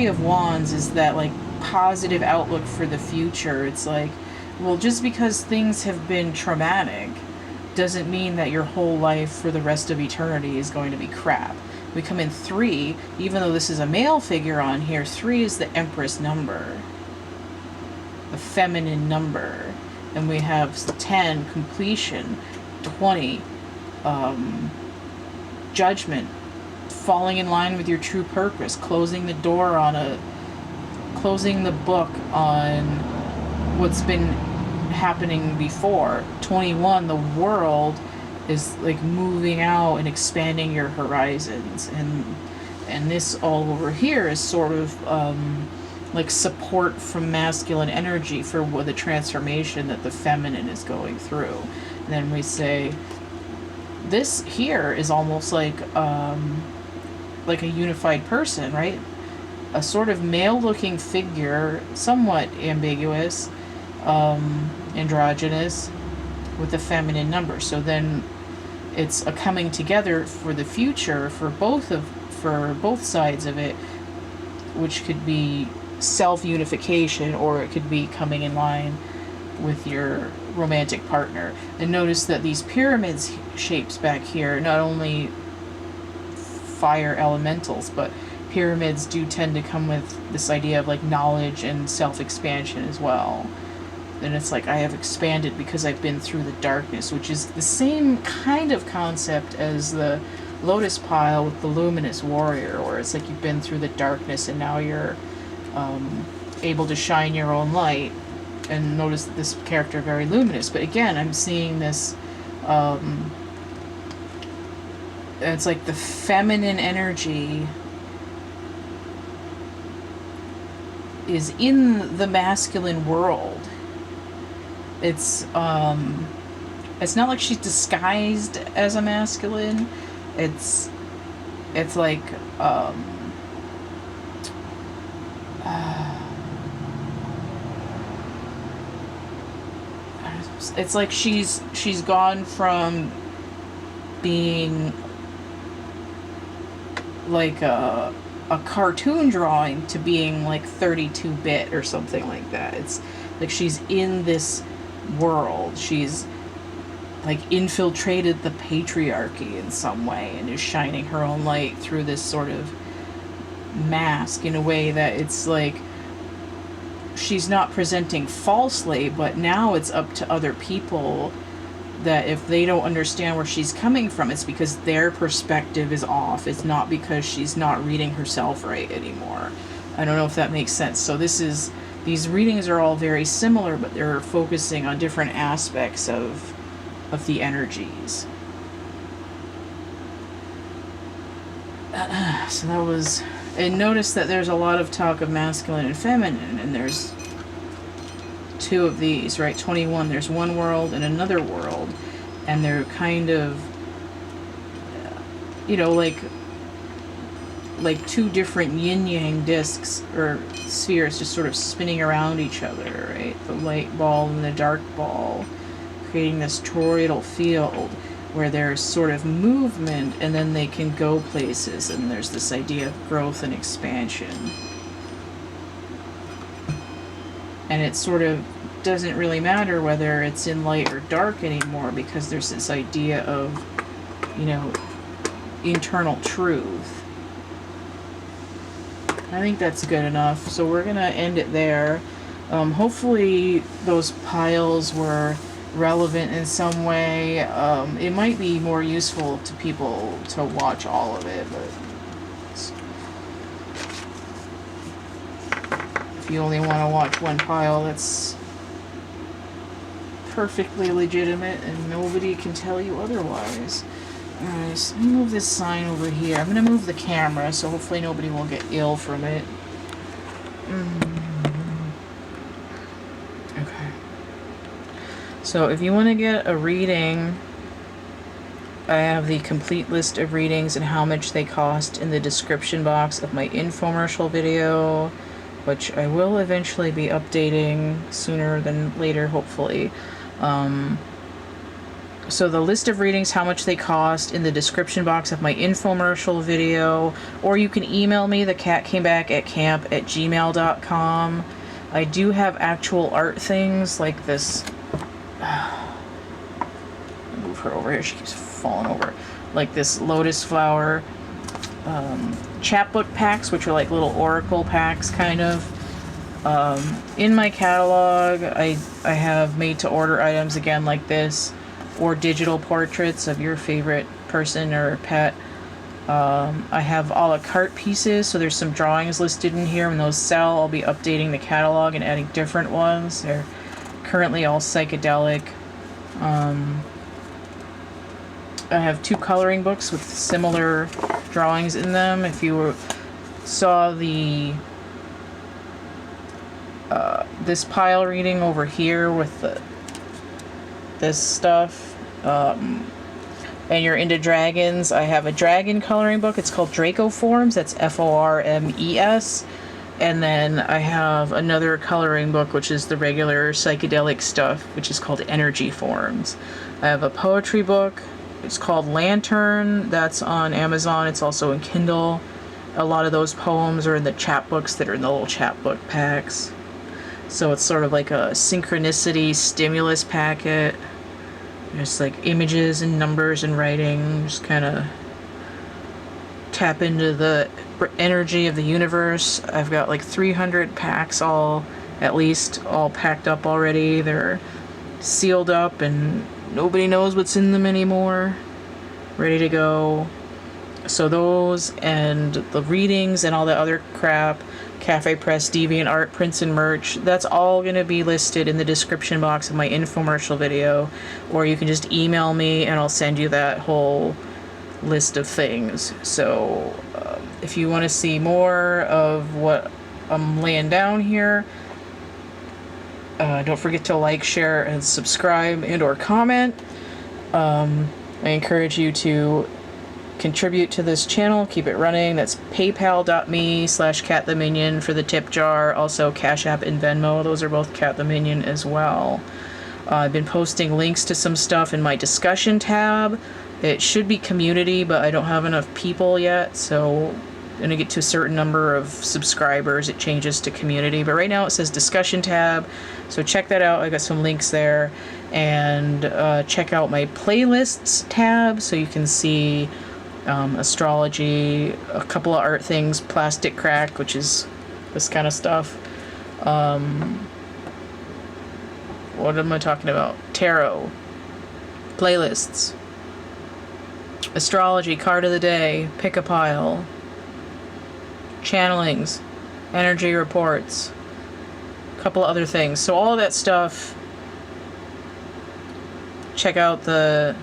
of Wands is that like positive outlook for the future. It's like, well, just because things have been traumatic doesn't mean that your whole life for the rest of eternity is going to be crap. We come in 3, even though this is a male figure on here, 3 is the Empress number, the feminine number. And we have 10, completion, 20, judgment, falling in line with your true purpose, closing the book on what's been happening before. 21, the world is like moving out and expanding your horizons, and this all over here is sort of like support from masculine energy for the transformation that the feminine is going through. And then we say this here is almost like a unified person, right? A sort of male-looking figure, somewhat ambiguous, androgynous, with a feminine number. So then it's a coming together for the future for both sides of it, which could be self-unification, or it could be coming in line with your romantic partner. And notice that these pyramids shapes back here, not only fire elementals, but pyramids do tend to come with this idea of like knowledge and self-expansion as well. And it's like I have expanded because I've been through the darkness, which is the same kind of concept as the Lotus pile with the luminous warrior, where it's like you've been through the darkness and now you're able to shine your own light. And notice that this character is very luminous, but again, I'm seeing this it's like the feminine energy is in the masculine world. It's not like she's disguised as a masculine. It's like it's like she's gone from being like a cartoon drawing to being like 32-bit or something like that. It's like she's in this world. She's like infiltrated the patriarchy in some way and is shining her own light through this sort of mask in a way that it's like she's not presenting falsely, but now it's up to other people that if they don't understand where she's coming from, it's because their perspective is off. It's not because she's not reading herself right anymore. I don't know if that makes sense. So these readings are all very similar, but they're focusing on different aspects of the energies. So that was... And notice that there's a lot of talk of masculine and feminine, and there's two of these, right? 21, there's one world and another world, and they're kind of, you know, like two different yin-yang discs or spheres just sort of spinning around each other, right? The light ball and the dark ball, creating this toroidal field where there's sort of movement and then they can go places, and there's this idea of growth and expansion. And it sort of doesn't really matter whether it's in light or dark anymore, because there's this idea of, you know, internal truth. I think that's good enough. So we're gonna end it there. Hopefully those piles were relevant in some way. It might be more useful to people to watch all of it, but if you only want to watch one pile, that's perfectly legitimate and nobody can tell you otherwise. Alright, so let me move this sign over here. I'm going to move the camera, so hopefully nobody will get ill from it. Okay. So if you want to get a reading, I have the complete list of readings and how much they cost in the description box of my infomercial video, which I will eventually be updating sooner than later, hopefully. So the list of readings, how much they cost, in the description box of my infomercial video, or you can email me, thecatcameback@camp@gmail.com. I do have actual art things like this. Move her over here, she keeps falling over. Like this lotus flower chapbook packs, which are like little oracle packs, kind of. In my catalog, I have made to order items again like this, or digital portraits of your favorite person or pet. I have a la carte pieces, so there's some drawings listed in here. When those sell, I'll be updating the catalog and adding different ones. They're currently all psychedelic. I have 2 coloring books with similar drawings in them. If you saw the this pile reading over here with this stuff, and you're into dragons, I have a dragon coloring book. It's called Draco Forms. That's Formes. And then I have another coloring book, which is the regular psychedelic stuff, which is called Energy Forms. I have a poetry book. It's called Lantern. That's on Amazon. It's also in Kindle. a lot of those poems are in the chapbooks that are in the little chapbook packs. So it's sort of like a synchronicity stimulus packet. There's like images and numbers and writing. Just kind of tap into the energy of the universe. I've got like 300 packs at least all packed up already. They're sealed up and nobody knows what's in them anymore. Ready to go. So those and the readings and all the other crap, Cafe Press, Deviant Art, prints and merch, that's all going to be listed in the description box of my infomercial video, or you can just email me and I'll send you that whole list of things. So if you want to see more of what I'm laying down here, don't forget to like, share, and subscribe and or comment. I encourage you to contribute to this channel, keep it running. That's paypal.me/cattheminion for the tip jar. Also Cash App and Venmo, those are both Cat the Minion as well. I've been posting links to some stuff in my discussion tab. It should be community, but I don't have enough people yet, so when I get to a certain number of subscribers it changes to community, but right now it says discussion tab, so check that out. I got some links there. And check out my playlists tab so you can see astrology, a couple of art things, plastic crack, which is this kind of stuff. What am I talking about? Tarot, playlists, astrology, card of the day, pick a pile, channelings, energy reports, a couple of other things. So all of that stuff, check out the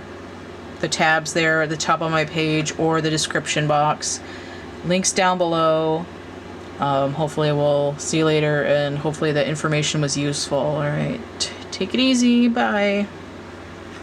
tabs there at the top of my page or the description box. Links down below. Hopefully we'll see you later, and hopefully the information was useful. Alright, take it easy. Bye.